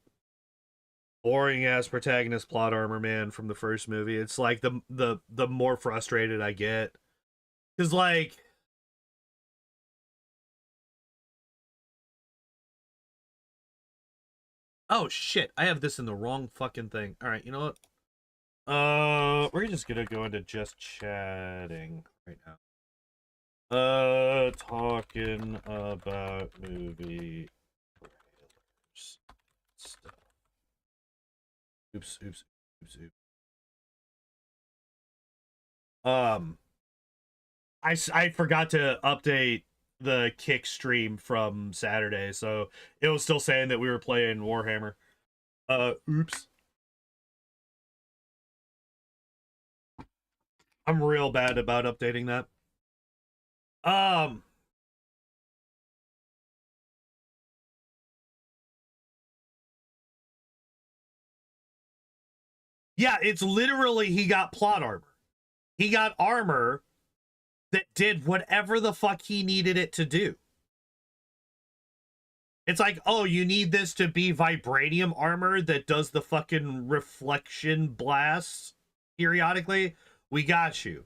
boring ass protagonist plot armor man from the first movie, it's like the more frustrated I get. Because like, oh shit, I have this in the wrong fucking thing. All right, you know what? We're just gonna go into just chatting right now. Talking about movie trailers stuff. Oops. Um, I forgot to update the kick stream from Saturday, so it was still saying that we were playing Warhammer. Oops. I'm real bad about updating that. Um, Yeah, it's literally he got plot armor. He got armor that did whatever the fuck he needed it to do. It's like, oh, you need this to be vibranium armor that does the fucking reflection blasts periodically? We got you.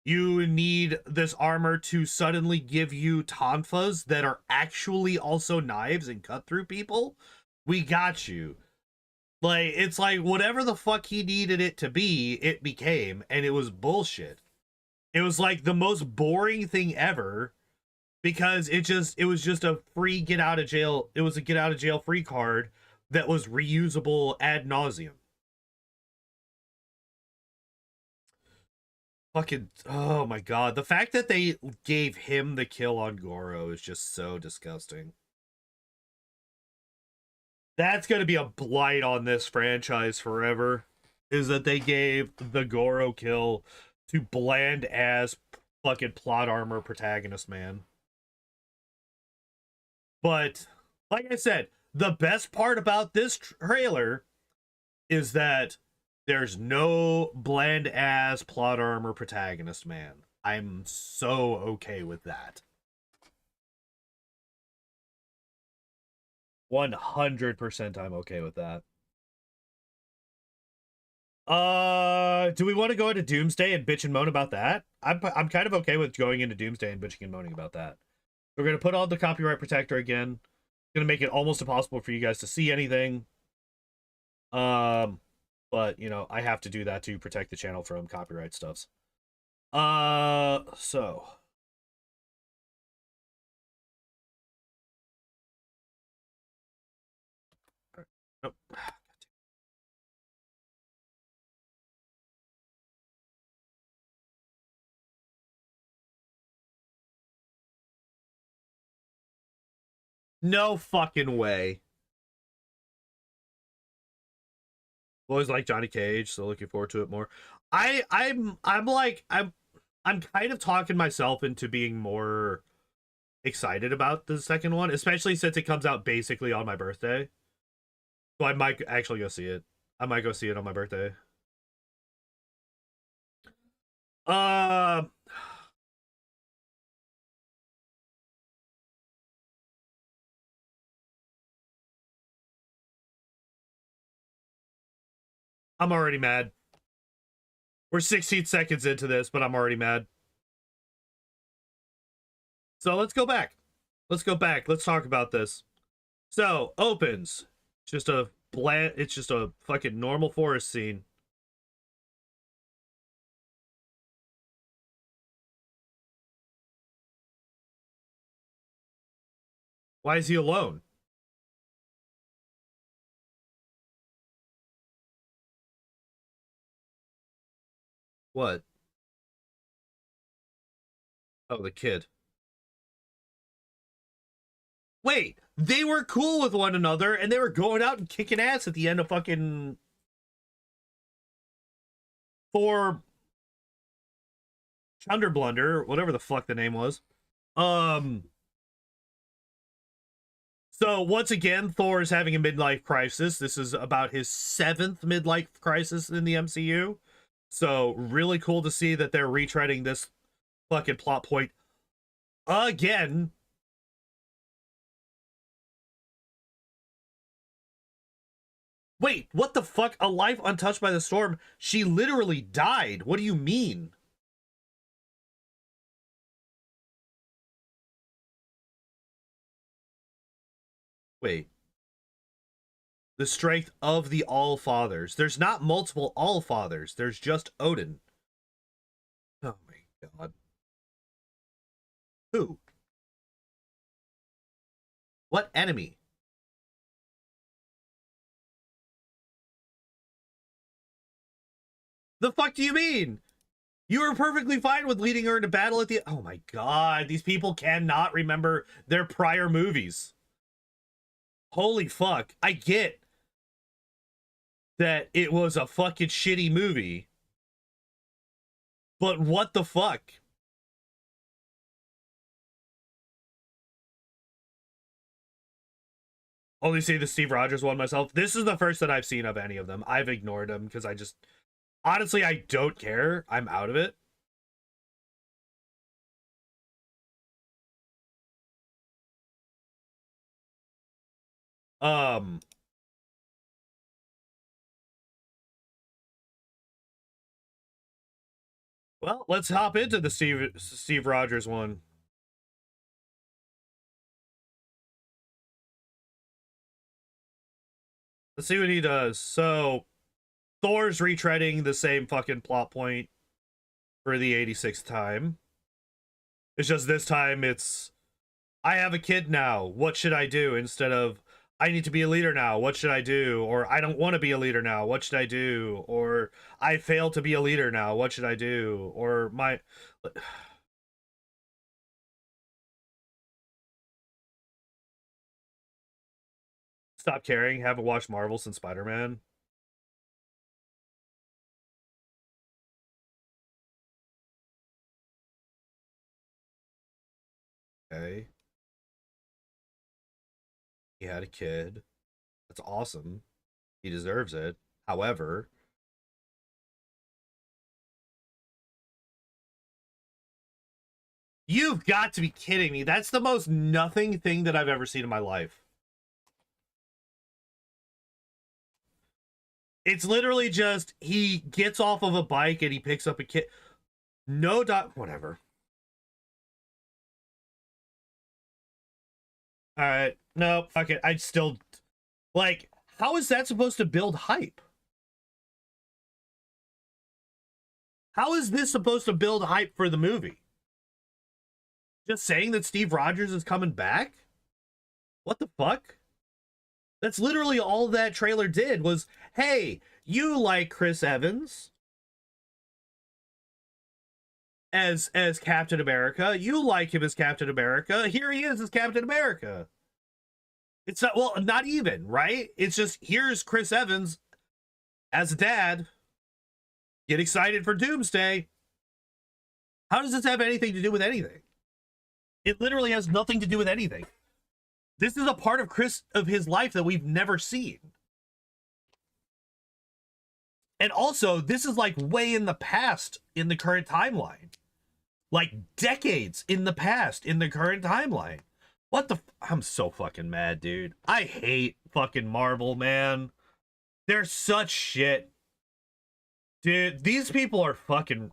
You need this armor to suddenly give you tonfas that are actually also knives and cut through people? We got you. Like, it's like whatever the fuck he needed it to be, it became, and it was bullshit. It was like the most boring thing ever because it was just a free get out of jail. It was a get out of jail free card that was reusable ad nauseum. Fucking, oh my god. The fact that they gave him the kill on Goro is just so disgusting. That's going to be a blight on this franchise forever, is that they gave the Goro kill to bland ass fucking plot armor protagonist, man. But like I said, the best part about this trailer is that there's no bland ass plot armor protagonist, man. I'm so okay with that. 100% I'm okay with that. Do we want to go into Doomsday and bitch and moan about that? I'm kind of okay with going into Doomsday and bitching and moaning about that. We're going to put on the copyright protector again. Going to make it almost impossible for you guys to see anything. But, you know, I have to do that to protect the channel from copyright stuffs. So. Nope. No fucking way. Always like Johnny Cage, so looking forward to it more. I'm kind of talking myself into being more excited about the second one, especially since it comes out basically on my birthday. So I might actually go see it. I might go see it on my birthday. Uh I'm already mad. We're 16 seconds into this, but I'm already mad. So let's go back. Let's go back. Let's talk about this. So, opens. Just a bland, it's just a fucking normal forest scene. Why is he alone? What? Oh, the kid. Wait, they were cool with one another and they were going out and kicking ass at the end of fucking for Chunderblunder, whatever the fuck the name was. Um so once again, Thor is having a midlife crisis. This is about his 7th midlife crisis in the MCU. So really cool to see that they're retreading this fucking plot point again. Wait, what the fuck? A life untouched by the storm? She literally died. What do you mean? Wait. The strength of the All-Fathers. There's not multiple All-Fathers. There's just Odin. Oh my god. Who? What enemy? The fuck do you mean? You were perfectly fine with leading her into battle at the... Oh my god, these people cannot remember their prior movies. Holy fuck. I get that it was a fucking shitty movie. But what the fuck? Only see the Steve Rogers one myself. This is the first that I've seen of any of them. I've ignored them because I just honestly I don't care. I'm out of it. Um well, let's hop into the Steve Rogers one. Let's see what he does. So Thor's retreading the same fucking plot point for the 86th time. It's just this time it's I have a kid now. What should I do? Instead of I need to be a leader now. What should I do? Or I don't want to be a leader now. What should I do? Or I failed to be a leader now. What should I do? Or my stop caring. Haven't watched Marvel since Spider-Man. Okay. He had a kid. That's awesome. He deserves it. However, you've got to be kidding me. That's the most nothing thing that I've ever seen in my life. It's literally just he gets off of a bike and he picks up a kid. No dot. Whatever. All right. No, fuck it. I'd still like. How is that supposed to build hype? How is this supposed to build hype for the movie? Just saying that Steve Rogers is coming back? What the fuck? That's literally all that trailer did was, hey, you like Chris Evans as Captain America. You like him as Captain America. Here he is as Captain America. It's not, well, not even, right? It's just, here's Chris Evans as a dad. Get excited for Doomsday. How does this have anything to do with anything? It literally has nothing to do with anything. This is a part of his life that we've never seen. And also, this is like way in the past in the current timeline. Like decades in the past in the current timeline. What the I'm so fucking mad, dude. I hate fucking Marvel, man. They're such shit. Dude, these people are fucking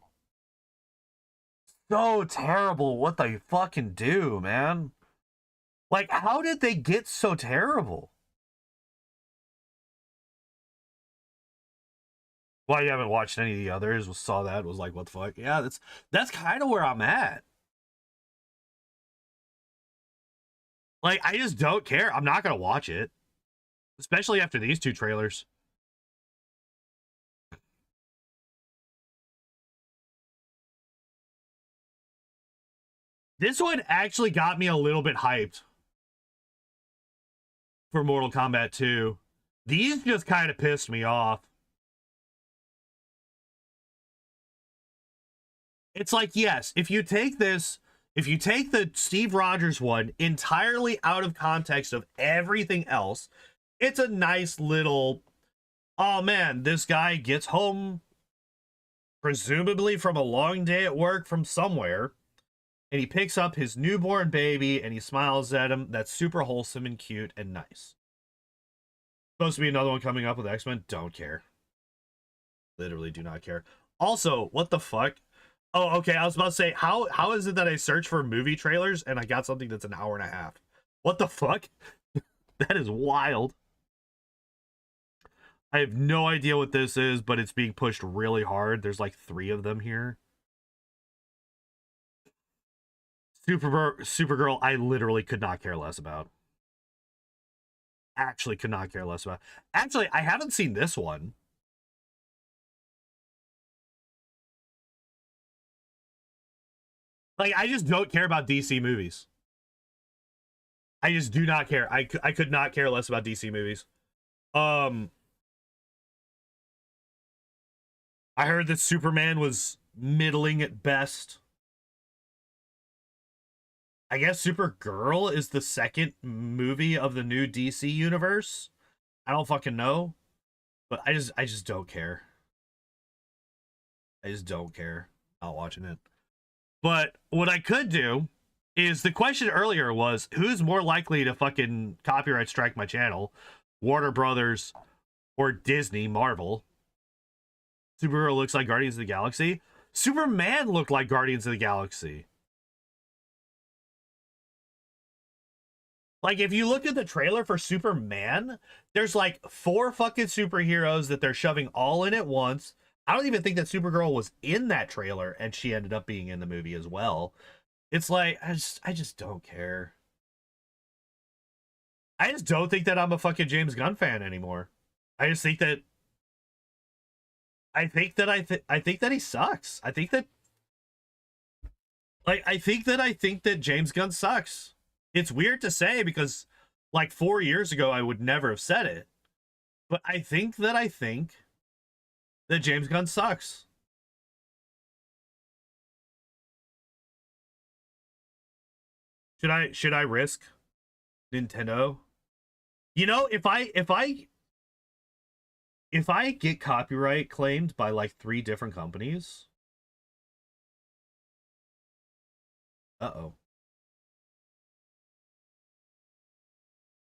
so terrible what they fucking do, man. Like, how did they get so terrible? Well, you haven't watched any of the others, saw that, was like, what the fuck? Yeah, that's kind of where I'm at. Like, I just don't care. I'm not gonna watch it. Especially after these two trailers. This one actually got me a little bit hyped for Mortal Kombat 2. These just kind of pissed me off. It's like, yes, if you take the Steve Rogers one entirely out of context of everything else, it's a nice little, oh man, this guy gets home presumably from a long day at work from somewhere, and he picks up his newborn baby and he smiles at him. That's super wholesome and cute and nice. Supposed to be another one coming up with X-Men. Don't care. Literally do not care. Also, what the fuck? Oh, okay. I was about to say, how is it that I search for movie trailers and I got something that's an hour and a half? What the fuck? That is wild. I have no idea what this is, but it's being pushed really hard. There's like 3 of them here. Supergirl, I literally could not care less about. Actually could not care less about. Actually, I haven't seen this one. Like, I just don't care about DC movies. I just do not care. I could not care less about DC movies. I heard that Superman was middling at best. I guess Supergirl is the second movie of the new DC universe. I don't fucking know, but I just don't care. I just don't care. Not watching it. But what I could do is the question earlier was who's more likely to fucking copyright strike my channel? Warner Brothers or Disney, Marvel. Supergirl looks like Guardians of the Galaxy. Superman looked like Guardians of the Galaxy. Like, if you look at the trailer for Superman, there's like 4 fucking superheroes that they're shoving all in at once. I don't even think that Supergirl was in that trailer, and she ended up being in the movie as well. It's like, I just don't care. I just don't think that I'm a fucking James Gunn fan anymore. I just think that I think that he sucks. I think that I think that James Gunn sucks. It's weird to say because like 4 years ago I would never have said it. But I think that James Gunn sucks. Should I risk Nintendo? You know, if I get copyright claimed by like 3 different companies, uh-oh.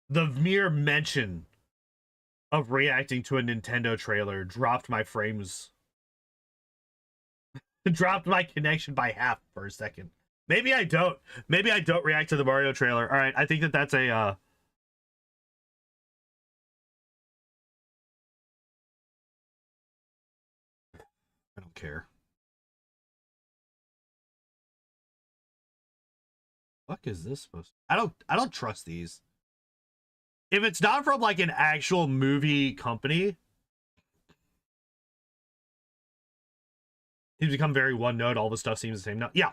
The mere mention of reacting to a Nintendo trailer dropped my frames, dropped my connection by half for a second. Maybe I don't. Maybe I don't react to the Mario trailer. All right, I think that that's a I don't care. Fuck is this supposed to... I don't trust these. If it's not from like an actual movie company, it's become very one note. All the stuff seems the same now. Yeah.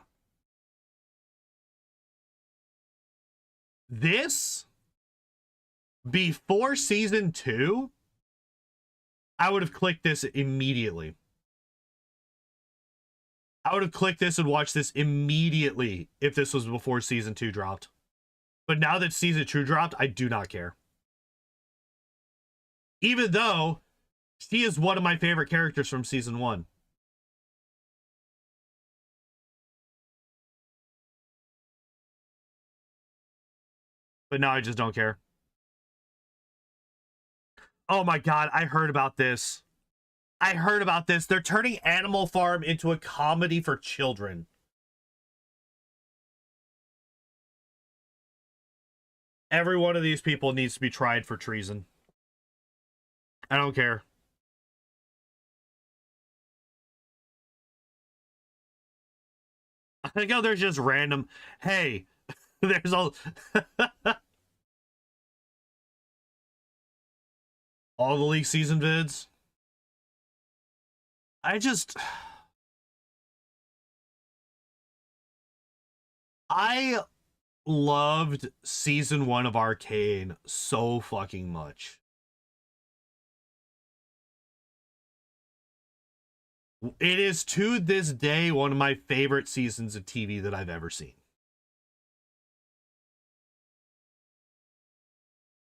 This before season 2, I would have clicked this immediately. I would have clicked this and watched this immediately if this was before season 2 dropped. But now that season 2 dropped, I do not care. Even though she is one of my favorite characters from season 1. But now I just don't care. Oh my god, I heard about this. I heard about this. They're turning Animal Farm into a comedy for children. Every one of these people needs to be tried for treason. I don't care. I think there's just random. Hey, there's all all the league season vids. I loved season 1 of Arcane so fucking much. It is to this day one of my favorite seasons of TV that I've ever seen.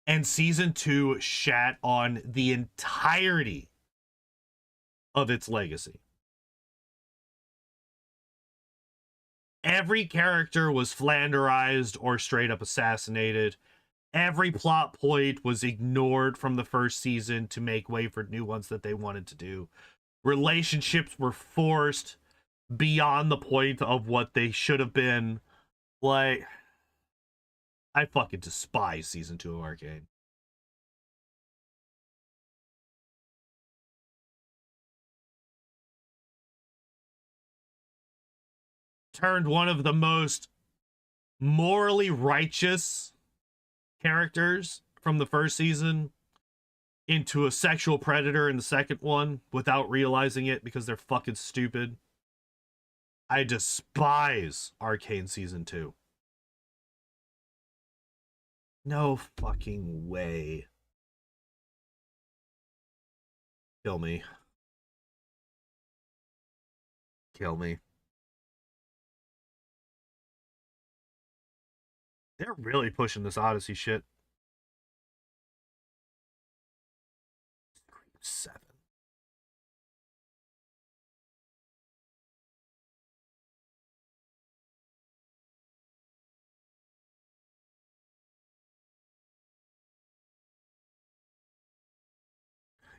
And season 2 shat on the entirety of its legacy. Every character was flanderized or straight up assassinated. Every plot point was ignored from the first season to make way for new ones that they wanted to do. Relationships were forced beyond the point of what they should have been. Like, I fucking despise season 2 of Arcane. Turned one of the most morally righteous characters from the first season into a sexual predator in the second one without realizing it because they're fucking stupid. I despise Arcane season 2. No fucking way. Kill me. Kill me. They're really pushing this Odyssey shit. 7.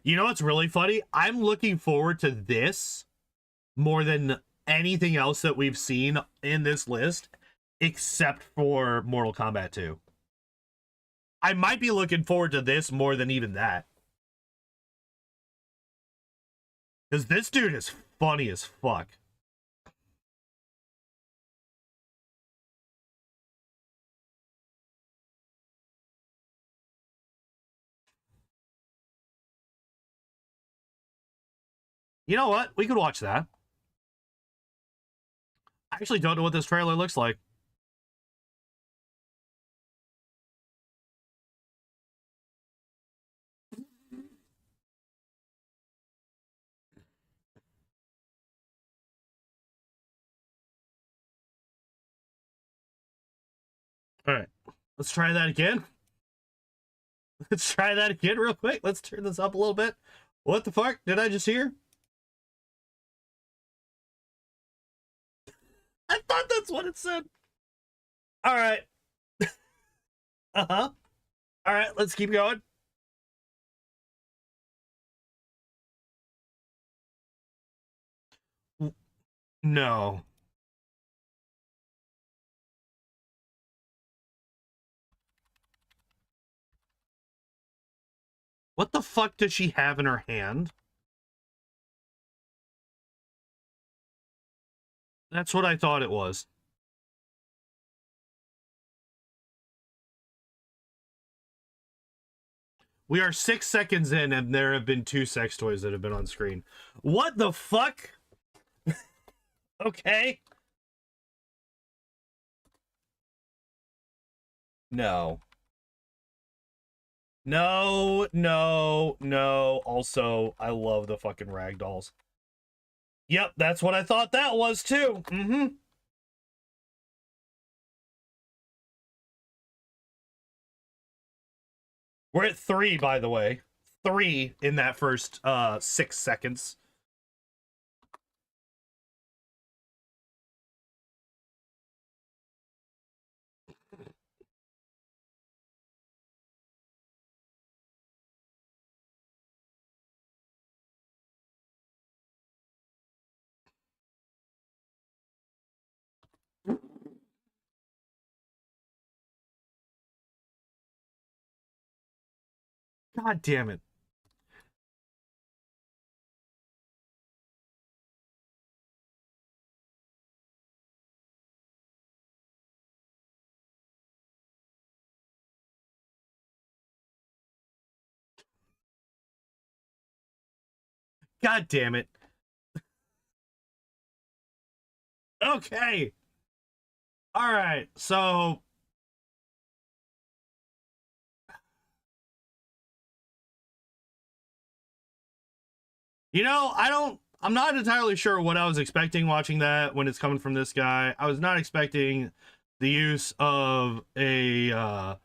You know what's really funny? I'm looking forward to this more than anything else that we've seen in this list, except for Mortal Kombat 2. I might be looking forward to this more than even that. Because this dude is funny as fuck. You know what? We could watch that. I actually don't know what this trailer looks like. All right. Let's try that again. Let's try that again real quick. Let's turn this up a little bit. What the fuck did I just hear? I thought that's what it said. All right. Uh-huh. All right, let's keep going. No. What the fuck does she have in her hand? That's what I thought it was. We are 6 seconds in, and there have been 2 sex toys that have been on screen. What the fuck? Okay. No. No, no, no. Also, I love the fucking ragdolls. Yep, that's what I thought that was, too. Mm-hmm. We're at 3, by the way. 3 in that first 6 seconds. God damn it. God damn it. Okay. All right. So I'm not entirely sure what I was expecting watching that when it's coming from this guy. I was not expecting the use of a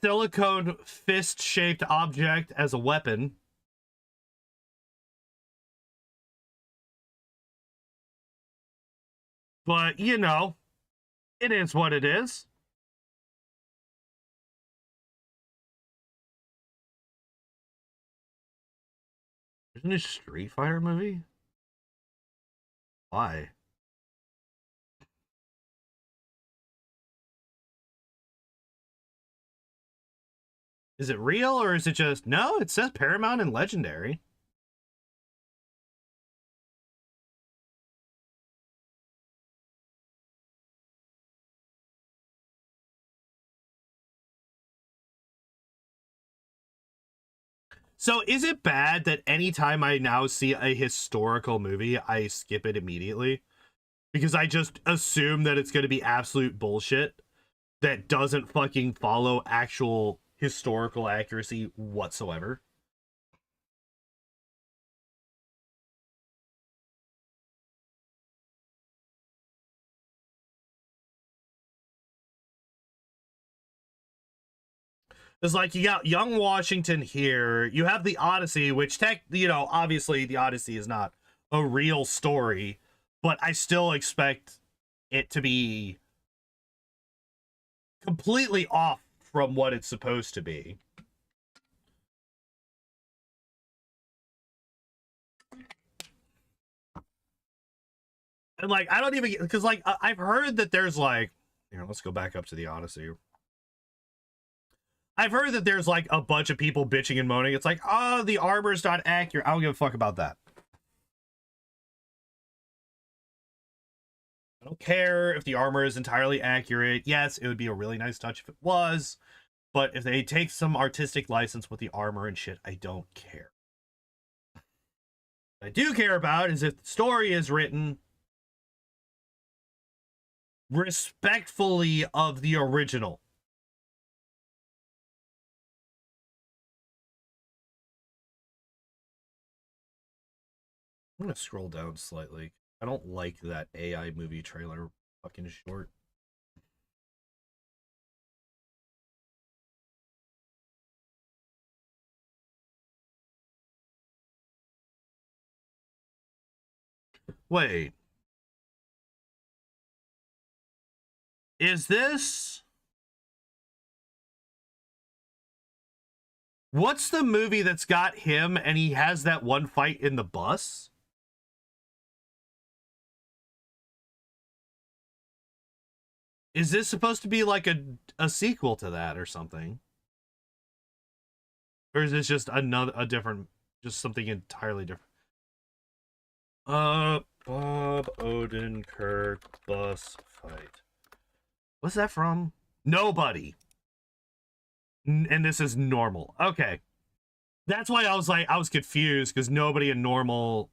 silicone fist-shaped object as a weapon. But, you know, it is what it is. There's a new Street Fighter movie? Why? Is it real or is it just... No, it says Paramount and Legendary. So is it bad that anytime I now see a historical movie, I skip it immediately? Because I just assume that it's going to be absolute bullshit that doesn't fucking follow actual historical accuracy whatsoever. It's like you got Young Washington here. You have the Odyssey, which obviously the Odyssey is not a real story, but I still expect it to be completely off from what it's supposed to be. And like, I don't even, because like, I've heard that there's like, let's go back up to the Odyssey. I've heard that there's like a bunch of people bitching and moaning. It's like, oh, the armor's not accurate. I don't give a fuck about that. I don't care if the armor is entirely accurate. Yes, it would be a really nice touch if it was. But if they take some artistic license with the armor and shit, I don't care. What I do care about is if the story is written respectfully of the original. I'm gonna scroll down slightly. I don't like that AI movie trailer fucking short. Wait. Is this... What's the movie that's got him and he has that one fight in the bus? Is this supposed to be like a sequel to that or something? Or is this just just something entirely different? Bob Odenkirk bus fight. What's that from? Nobody. And this is normal. Okay. That's why I was confused, because nobody and normal,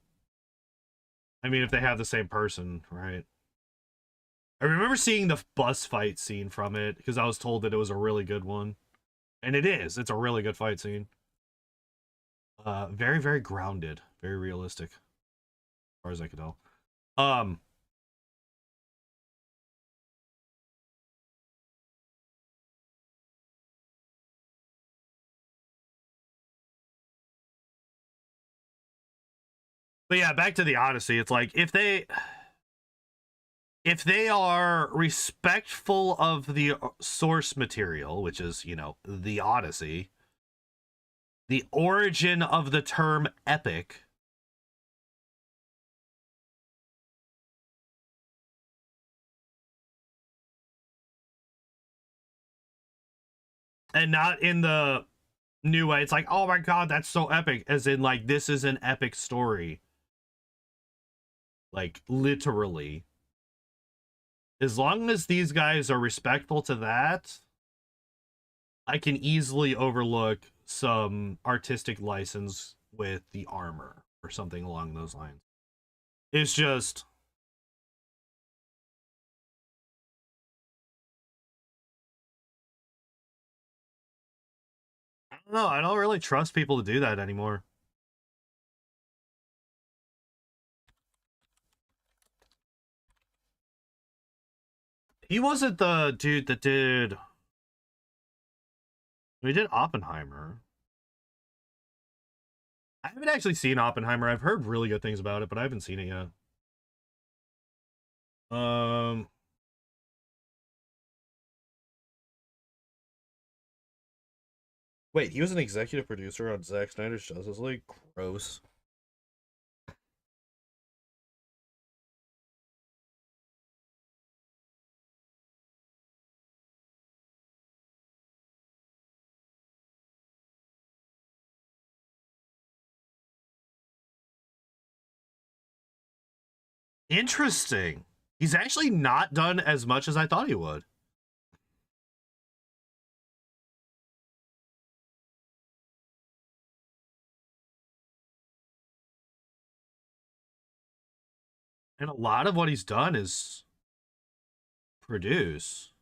I mean, if they have the same person, right? I remember seeing the bus fight scene from it, because I was told that it was a really good one. And it is. It's a really good fight scene. Very, very grounded. Very realistic. As far as I can tell. But yeah, back to the Odyssey. It's like, if they are respectful of the source material, which is, the Odyssey, the origin of the term epic, and not in the new way. It's like, oh my god, that's so epic, as in like, this is an epic story. Like, literally. As long as these guys are respectful to that, I can easily overlook some artistic license with the armor or something along those lines. It's just... I don't know, I don't really trust people to do that anymore. He wasn't the dude that did... We did Oppenheimer. I haven't actually seen Oppenheimer. I've heard really good things about it, but I haven't seen it yet. Wait, he was an executive producer on Zack Snyder's Justice League? Gross. Interesting. He's actually not done as much as I thought he would. And a lot of what he's done is produce.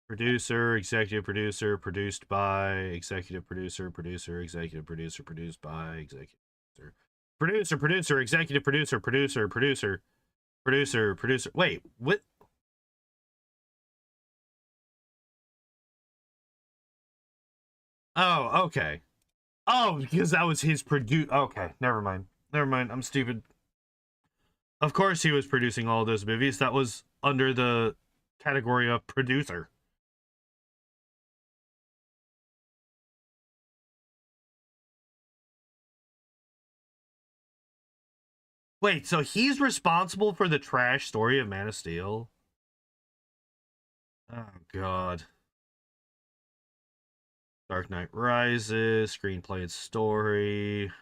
Producer, executive producer, produced by, executive producer, producer, executive producer, produced by, executive producer. Producer, executive producer, producer. Wait, what? Oh, okay. Oh, because that was his produce. Okay, never mind. Never mind. I'm stupid. Of course, he was producing all those movies. That was under the category of producer. Wait, so he's responsible for the trash story of Man of Steel? Oh, God. Dark Knight Rises, screenplay and story.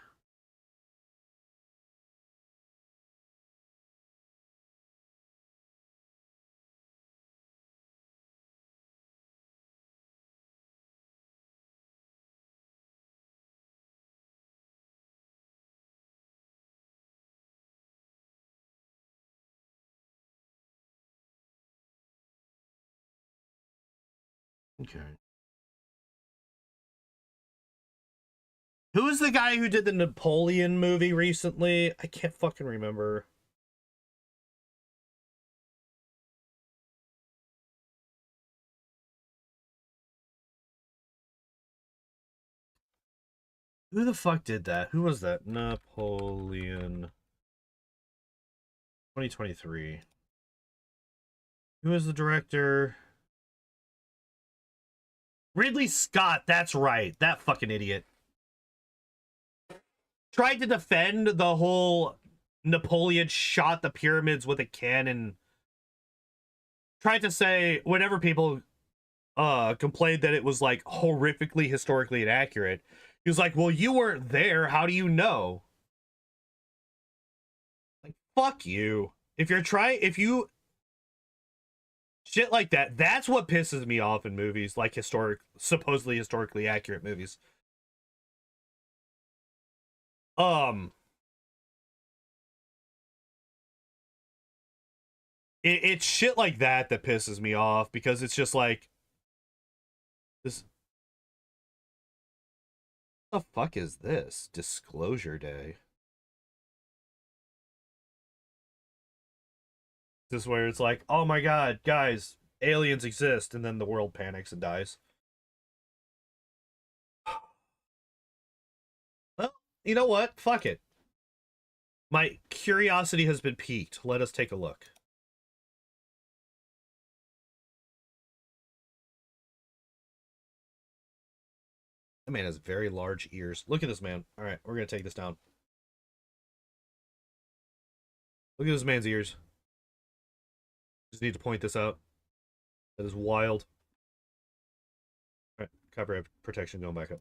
Okay. Who is the guy who did the Napoleon movie recently? I can't fucking remember. Who the fuck did that? Who was that? Napoleon 2023. Who was the director? Ridley Scott, that's right. That fucking idiot. Tried to defend the whole Napoleon shot the pyramids with a cannon. Tried to say whenever people complained that it was like horrifically historically inaccurate, he was like, well, you weren't there, how do you know? Like, fuck you. If you shit like that, that's what pisses me off in movies, like supposedly historically accurate movies. Um, it's shit like that that pisses me off because it's just like this. The fuck is this? Disclosure Day. This is where it's like, oh my god, guys, aliens exist, and then the world panics and dies. Well, you know what? Fuck it. My curiosity has been piqued. Let us take a look. That man has very large ears. Look at this man. All right, we're gonna take this down. Look at this man's ears. Just need to point this out. That is wild. All right, copyright protection going back up.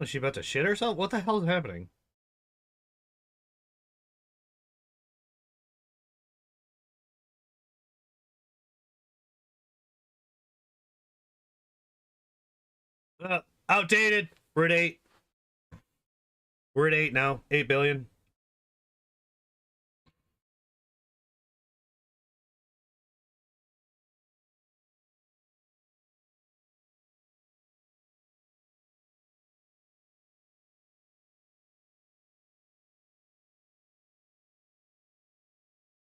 Was she about to shit herself? What the hell is happening? Outdated. We're at 8. We're at 8 now. 8 billion.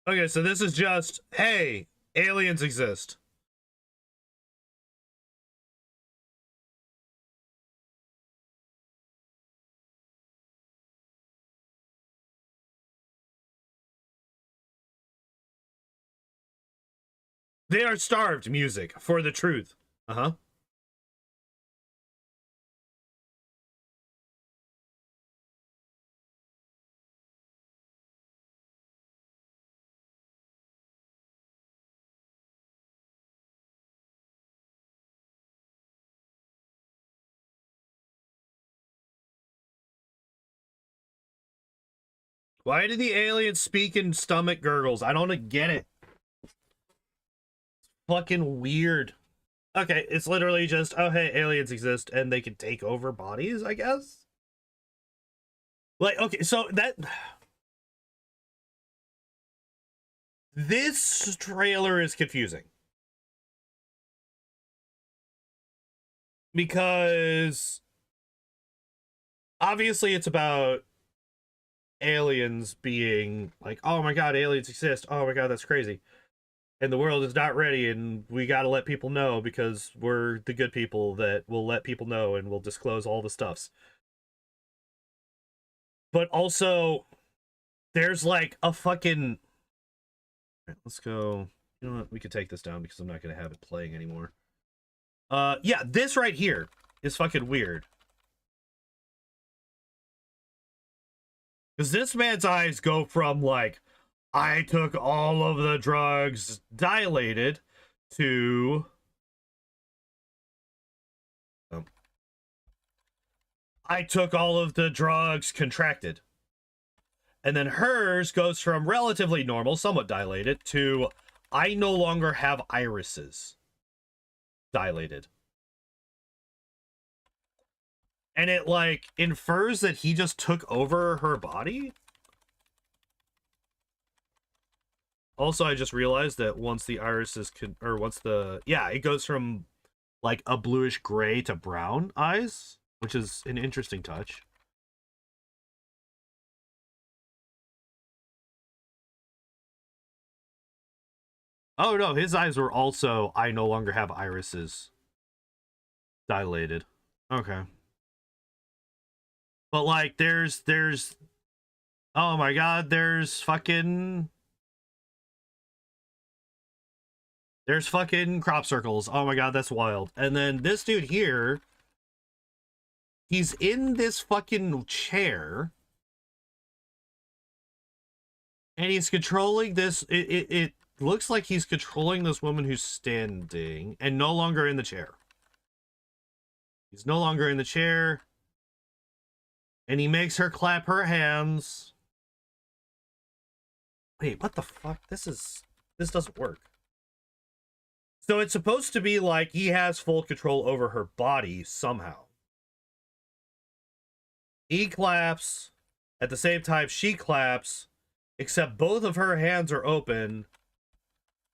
Okay, so this is just, hey, aliens exist. They are starved music for the truth. Uh-huh. Why do the aliens speak in stomach gurgles? I don't get it. It's fucking weird. Okay, it's literally just, oh hey, aliens exist and they can take over bodies, I guess? Like, okay, so that... This trailer is confusing. Because... obviously it's about aliens being like, oh my god, aliens exist. Oh my god, that's crazy. And the world is not ready, and we gotta let people know because we're the good people that will let people know and will disclose all the stuffs. But also, there's like a fucking... Right, let's go. You know what? We could take this down because I'm not gonna have it playing anymore. Yeah, this right here is fucking weird. Because this man's eyes go from like, I took all of the drugs dilated to... I took all of the drugs contracted. And then hers goes from relatively normal, somewhat dilated, to I no longer have irises dilated. And it, like, infers that he just took over her body? Also, I just realized that once the irises it goes from, like, a bluish gray to brown eyes, which is an interesting touch. Oh, no, his eyes were also, I no longer have irises dilated. Okay. But, like, there's, oh my god, there's fucking crop circles. Oh my god, that's wild. And then this dude here, he's in this fucking chair. And he's controlling this, it looks like he's controlling this woman who's standing and no longer in the chair. He's no longer in the chair. And he makes her clap her hands. Wait, what the fuck? This doesn't work. So it's supposed to be like he has full control over her body somehow. He claps. At the same time, she claps. Except both of her hands are open.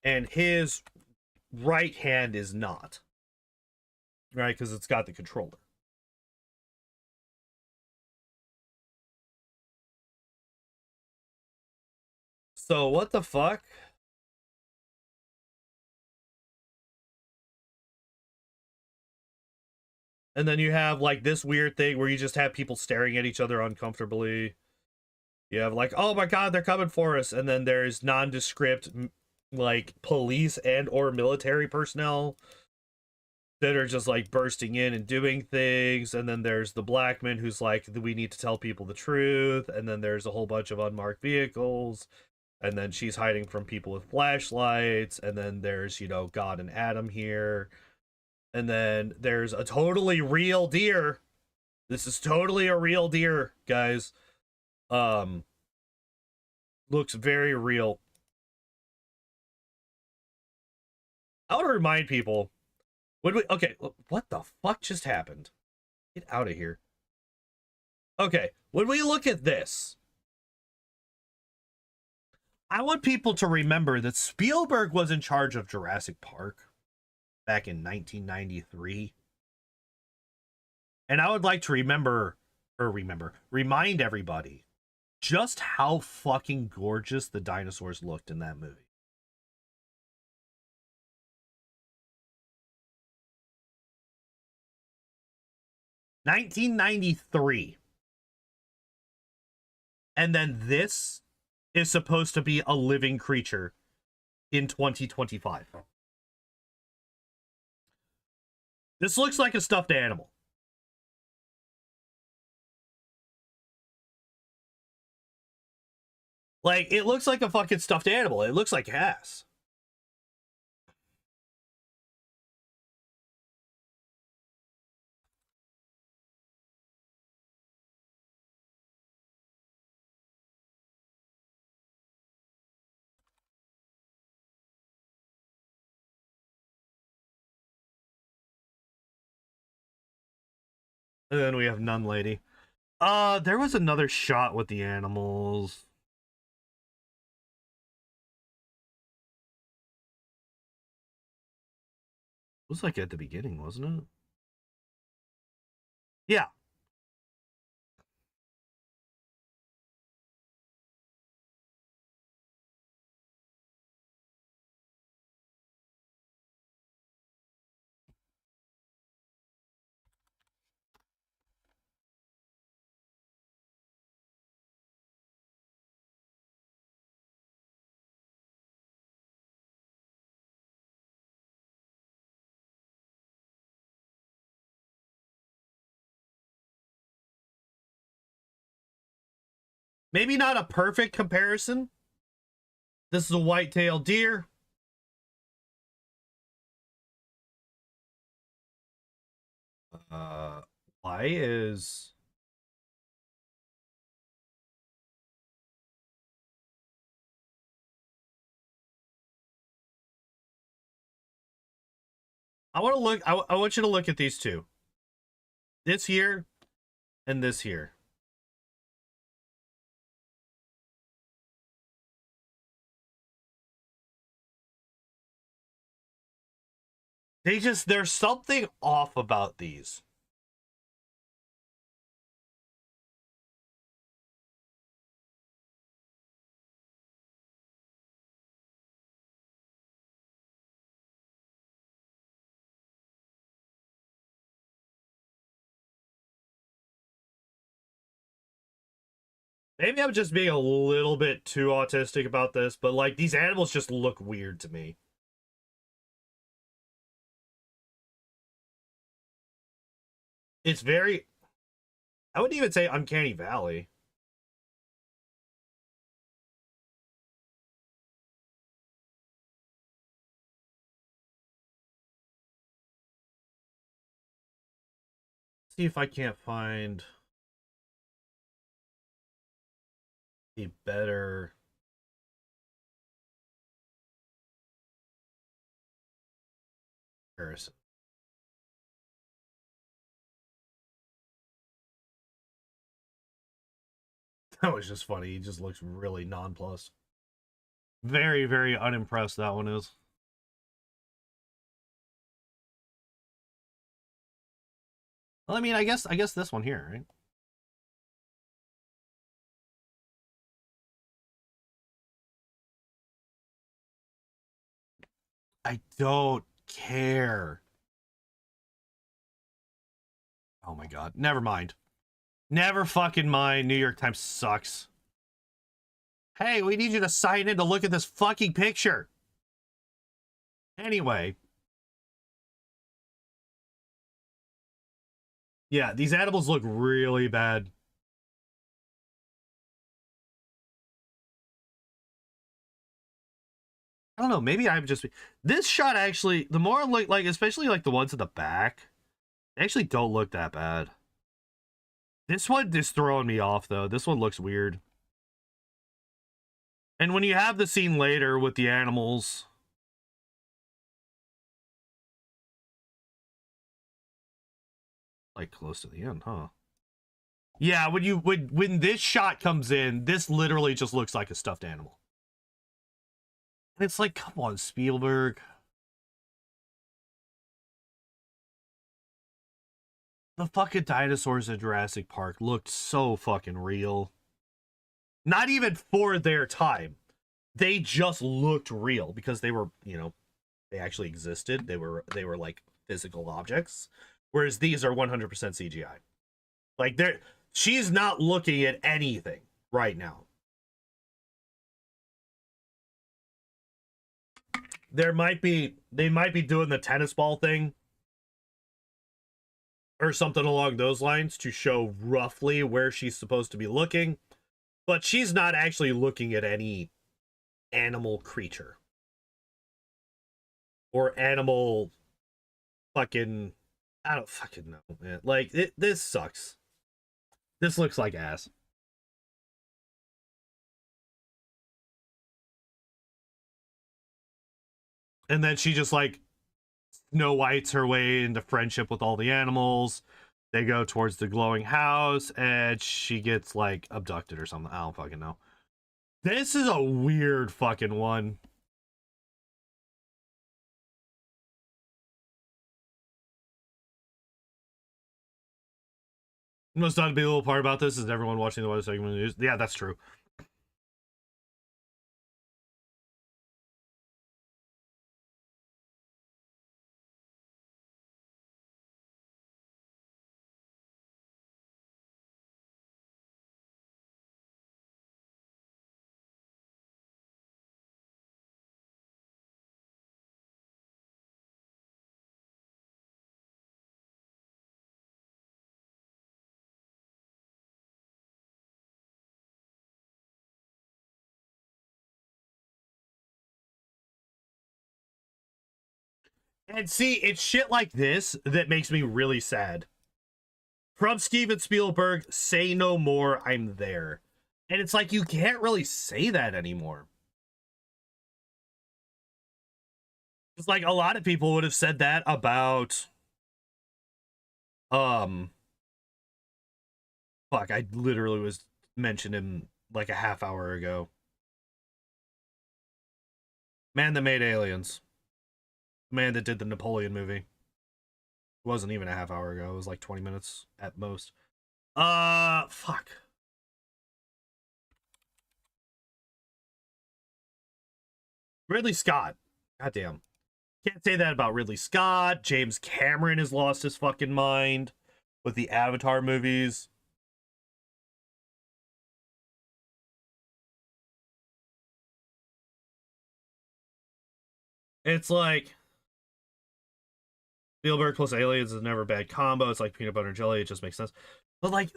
And his right hand is not. Right? Because it's got the controller. So what the fuck? And then you have like this weird thing where you just have people staring at each other uncomfortably. You have like, oh my god, they're coming for us. And then there's nondescript like police and or military personnel that are just like bursting in and doing things. And then there's the black man who's like, we need to tell people the truth. And then there's a whole bunch of unmarked vehicles. And then she's hiding from people with flashlights. And then there's, you know, God and Adam here. And then there's a totally real deer. This is totally a real deer, guys. Looks very real. I want to remind people, okay, what the fuck just happened? Get out of here. Okay, when we look at this, I want people to remember that Spielberg was in charge of Jurassic Park back in 1993. And I would like to remind everybody just how fucking gorgeous the dinosaurs looked in that movie. $1993. And then this is supposed to be a living creature in 2025. This looks like a stuffed animal. Like, it looks like a fucking stuffed animal. It looks like ass. And then we have Nun Lady. There was another shot with the animals. It was like at the beginning, wasn't it? Yeah. Maybe not a perfect comparison. This is a white-tailed deer. Why is... I want to look... I want you to look at these two. This here and this here. There's something off about these. Maybe I'm just being a little bit too autistic about this, but like these animals just look weird to me. It's very... I wouldn't even say Uncanny Valley. See if I can't find a better... comparison. That was just funny. He just looks really nonplussed. Very, very unimpressed that one is. Well, I mean, I guess this one here, right? I don't care. Oh my god. Never mind. Never fucking mind. New York Times sucks. Hey, we need you to sign in to look at this fucking picture. Anyway. Yeah, these animals look really bad. I don't know, maybe I'm just... This shot actually, the more I look, like, especially like the ones in the back, they actually don't look that bad. This one is throwing me off, though. This one looks weird. And when you have the scene later with the animals... Like, close to the end, huh? Yeah, when this shot comes in, this literally just looks like a stuffed animal. And it's like, come on, Spielberg. The fucking dinosaurs in Jurassic Park looked so fucking real. Not even for their time. They just looked real because they were, you know, they actually existed. They were like physical objects. Whereas these are 100% CGI. Like she's not looking at anything right now. They might be doing the tennis ball thing or something along those lines to show roughly where she's supposed to be looking, but she's not actually looking at any animal creature or animal fucking... I don't fucking know, man. Like, this sucks. This looks like ass. And then she just, like, Snow White's her way into friendship with all the animals. They go towards the glowing house, and she gets, like, abducted or something. I don't fucking know. This is a weird fucking one. The most unbelievable part about this is everyone watching the weather segment of the news. Yeah, that's true. And see, it's shit like this that makes me really sad. From Steven Spielberg, say no more, I'm there. And it's like, you can't really say that anymore. It's like, a lot of people would have said that about, fuck, I literally was mentioned him like a half hour ago. Man that made Aliens. Man that did the Napoleon movie. It wasn't even a half hour ago. It was like 20 minutes at most. Fuck. Ridley Scott. Goddamn. Can't say that about Ridley Scott. James Cameron has lost his fucking mind with the Avatar movies. It's like Spielberg plus Aliens is never a bad combo. It's like peanut butter and jelly. It just makes sense. But like,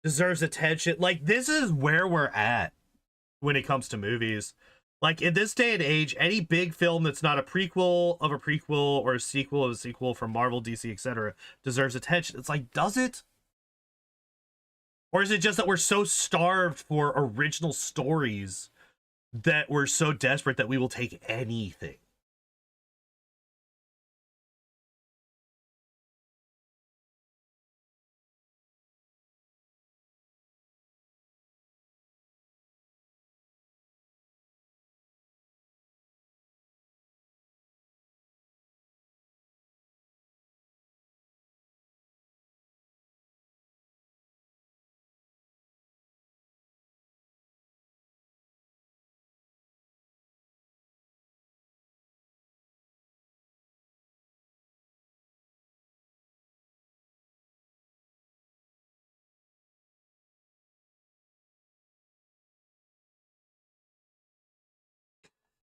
deserves attention. Like, this is where we're at when it comes to movies. Like, in this day and age, any big film that's not a prequel of a prequel or a sequel of a sequel from Marvel, DC, etc. deserves attention. It's like, does it? Or is it just that we're so starved for original stories that we're so desperate that we will take anything?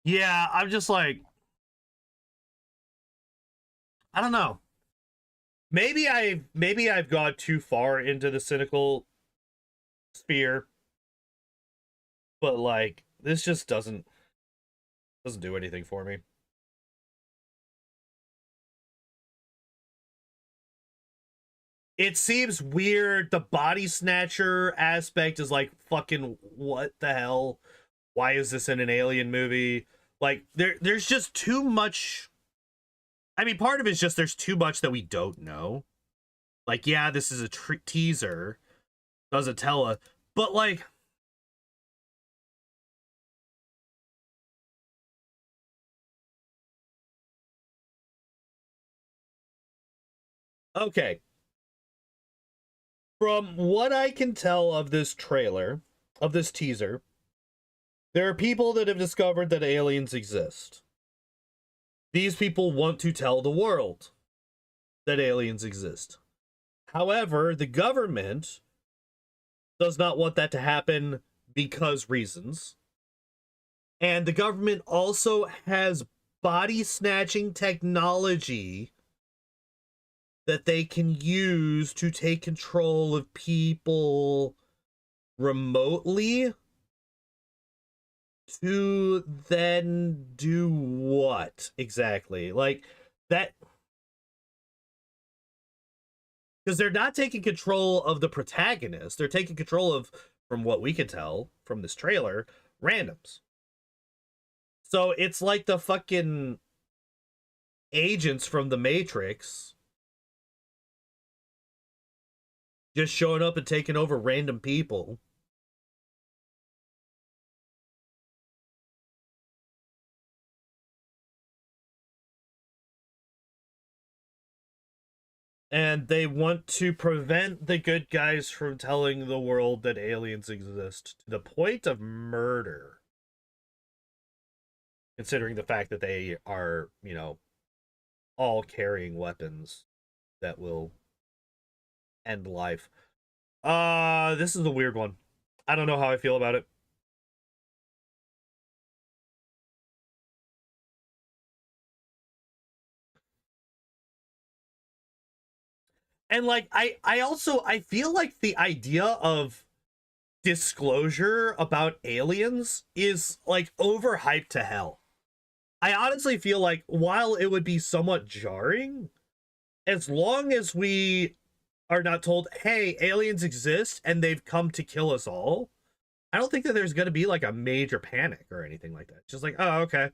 Yeah, I'm just like, I don't know. Maybe I've gone too far into the cynical sphere, but like, this just doesn't do anything for me. It seems weird. The body snatcher aspect is like, fucking what the hell? Why is this in an alien movie? Like, there's just too much. I mean, part of it is just there's too much that we don't know. Like, yeah, this is a teaser. Doesn't tell us. But, like, okay. From what I can tell of this trailer, of this teaser, there are people that have discovered that aliens exist. These people want to tell the world that aliens exist. However, the government does not want that to happen because reasons. And the government also has body snatching technology that they can use to take control of people remotely to then do what exactly? Like, that, because they're not taking control of the protagonist. They're taking control of, from what we can tell from this trailer, randoms. So it's like the fucking agents from the Matrix just showing up and taking over random people. And they want to prevent the good guys from telling the world that aliens exist to the point of murder. Considering the fact that they are, you know, all carrying weapons that will end life. This is a weird one. I don't know how I feel about it. And like I feel like the idea of disclosure about aliens is like overhyped to hell. I honestly feel like while it would be somewhat jarring, as long as we are not told, hey, aliens exist and they've come to kill us all, I don't think that there's going to be like a major panic or anything like that. Just like, oh, okay.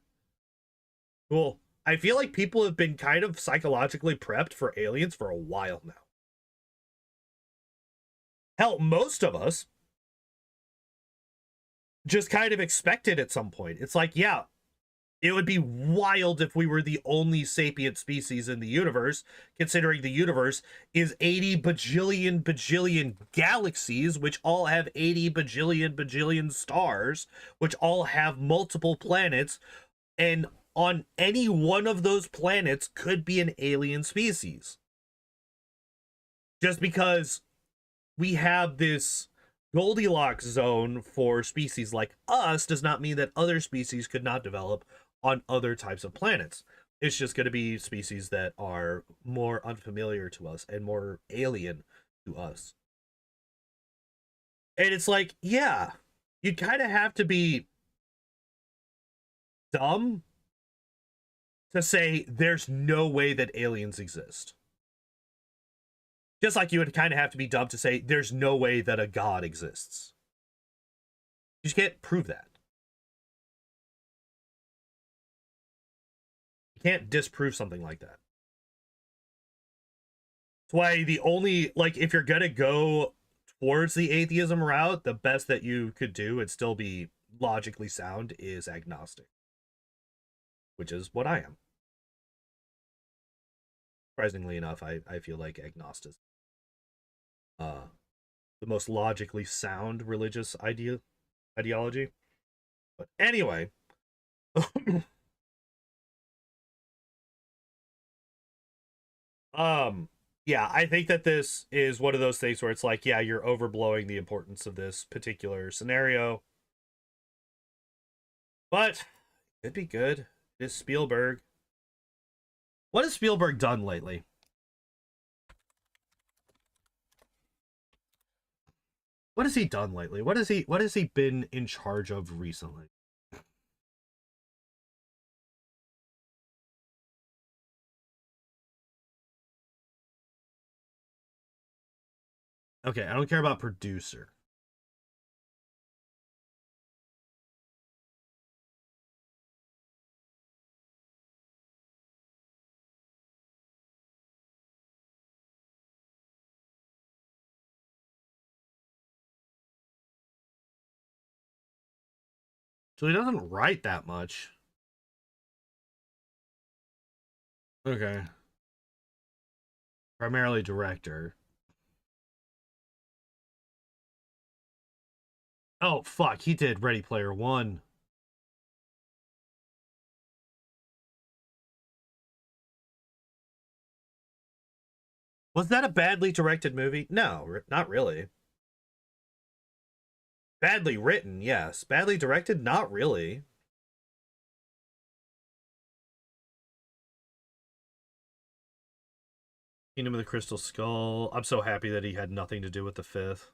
Cool. I feel like people have been kind of psychologically prepped for aliens for a while now. Hell, most of us just kind of expected at some point. It's like, yeah, it would be wild if we were the only sapient species in the universe, considering the universe is 80 bajillion galaxies, which all have 80 bajillion stars, which all have multiple planets, and on any one of those planets could be an alien species. Just because we have this Goldilocks zone for species like us does not mean that other species could not develop on other types of planets. It's just going to be species that are more unfamiliar to us and more alien to us. And it's like, yeah, you'd kind of have to be dumb to say there's no way that aliens exist. Just like you would kind of have to be dumb to say there's no way that a god exists. You just can't prove that. You can't disprove something like that. That's why the only, like, if you're gonna go towards the atheism route, the best that you could do and still be logically sound is agnostic. Which is what I am. Surprisingly enough, I feel like agnostic. The most logically sound religious ideology. But anyway, yeah, I think that this is one of those things where it's like, yeah, you're overblowing the importance of this particular scenario. But it'd be good. This Spielberg. What has Spielberg done lately? What has he done lately? What has he been in charge of recently? Okay, I don't care about producer. So he doesn't write that much. Okay. Primarily director. Oh, fuck. He did Ready Player One. Was that a badly directed movie? No, not really. Badly written, yes. Badly directed, not really. Kingdom of the Crystal Skull. I'm so happy that he had nothing to do with the fifth.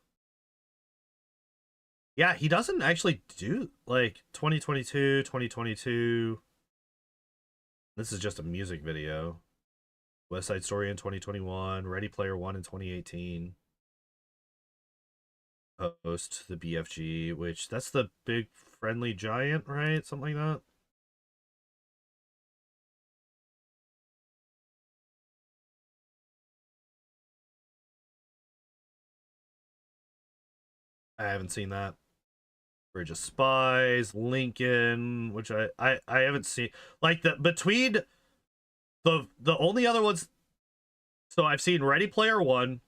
Yeah, he doesn't actually do, like, 2022, 2022. This is just a music video. West Side Story in 2021. Ready Player One in 2018. Host the BFG, which that's the big friendly giant, right? Something like that. I haven't seen that. Bridge of Spies, Lincoln, which I haven't seen. Like the between the only other ones. So I've seen Ready Player One.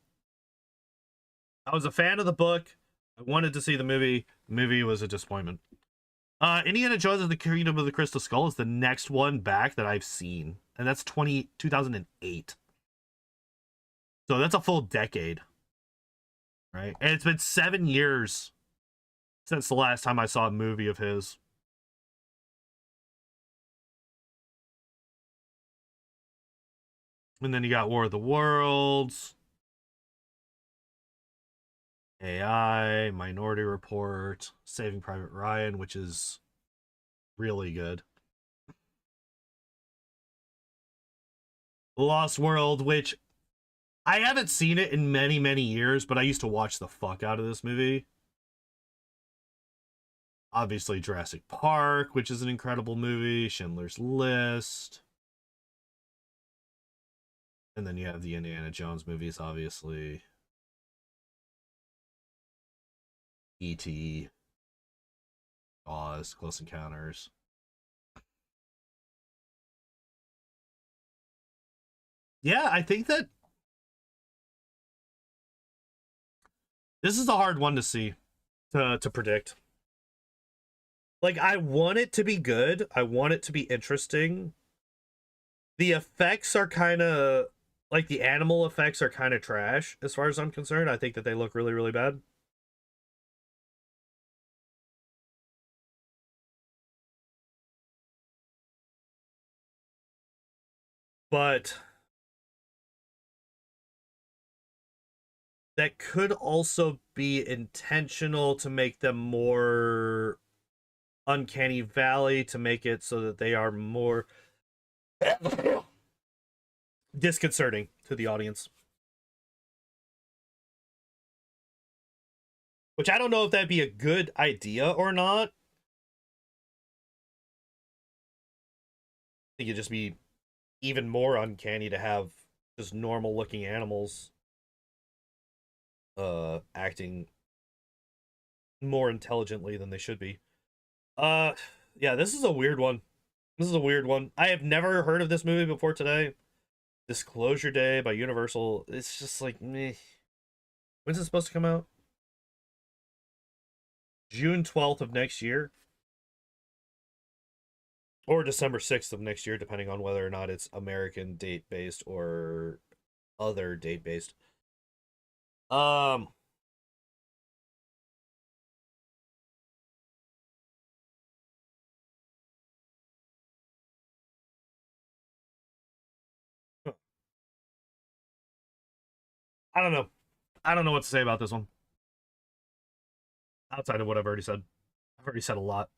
I was a fan of the book. I wanted to see the movie. The movie was a disappointment. Indiana Jones and the Kingdom of the Crystal Skull is the next one back that I've seen, and that's 2008. So that's a full decade, right? And it's been 7 years since the last time I saw a movie of his. And then you got War of the Worlds, AI, Minority Report, Saving Private Ryan, which is really good. Lost World, which I haven't seen it in many, many years, but I used to watch the fuck out of this movie. Obviously, Jurassic Park, which is an incredible movie, Schindler's List. And then you have the Indiana Jones movies, obviously. E.T., Oz, Close Encounters. Yeah, I think that this is a hard one to see, to predict. Like, I want it to be good. I want it to be interesting. The effects are kind of, like, the animal effects are kind of trash, as far as I'm concerned. I think that they look really, really bad. But that could also be intentional to make them more Uncanny Valley, to make it so that they are more disconcerting to the audience. Which I don't know if that'd be a good idea or not. I think it'd just be even more uncanny to have just normal looking animals acting more intelligently than they should be. Yeah, this is a weird one. This is a weird one. I have never heard of this movie before today. Disclosure Day by Universal. It's just like meh. When's it supposed to come out? June 12th of next year. Or December 6th of next year, depending on whether or not it's American date based or other date based. Um I don't know. I don't know what to say about this one. Outside of what I've already said. I've already said a lot.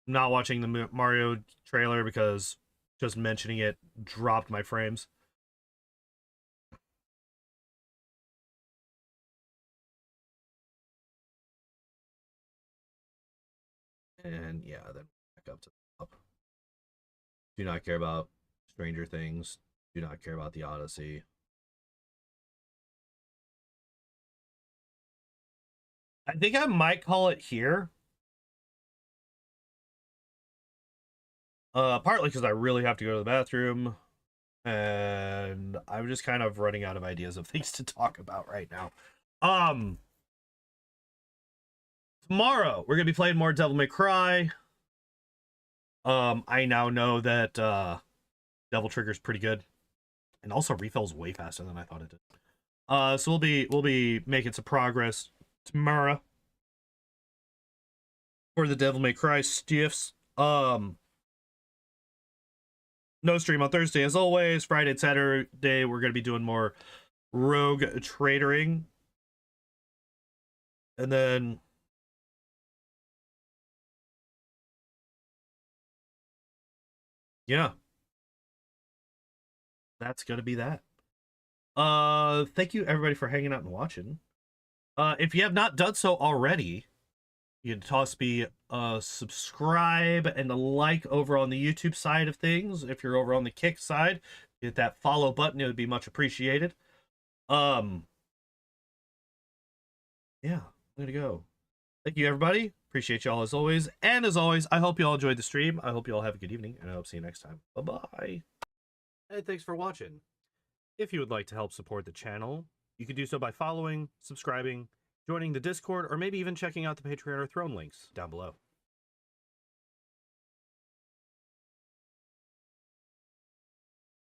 I'm not watching the Mario trailer because just mentioning it dropped my frames. And yeah, then back up to the top. Do not care about Stranger Things. Do not care about The Odyssey. I think I might call it here. Partly because I really have to go to the bathroom, and I'm just kind of running out of ideas of things to talk about right now. Tomorrow we're gonna be playing more Devil May Cry. I now know that Devil Trigger's pretty good, and also refills way faster than I thought it did. So we'll be making some progress tomorrow for the Devil May Cry stiffs. No stream on Thursday as always. Friday and Saturday we're gonna be doing more rogue tradering, and then yeah, that's gonna be that. Thank you everybody for hanging out and watching. If you have not done so already, you can toss me a subscribe and a like over on the YouTube side of things. If you're over on the Kick side, hit that follow button. It would be much appreciated. And yeah, I'm gonna go. Thank you, everybody. Appreciate y'all as always. And as always, I hope you all enjoyed the stream. I hope you all have a good evening, and I hope to see you next time. Bye-bye. And thanks for watching. If you would like to help support the channel, you can do so by following, subscribing, joining the Discord, or maybe even checking out the Patreon or Throne links down below.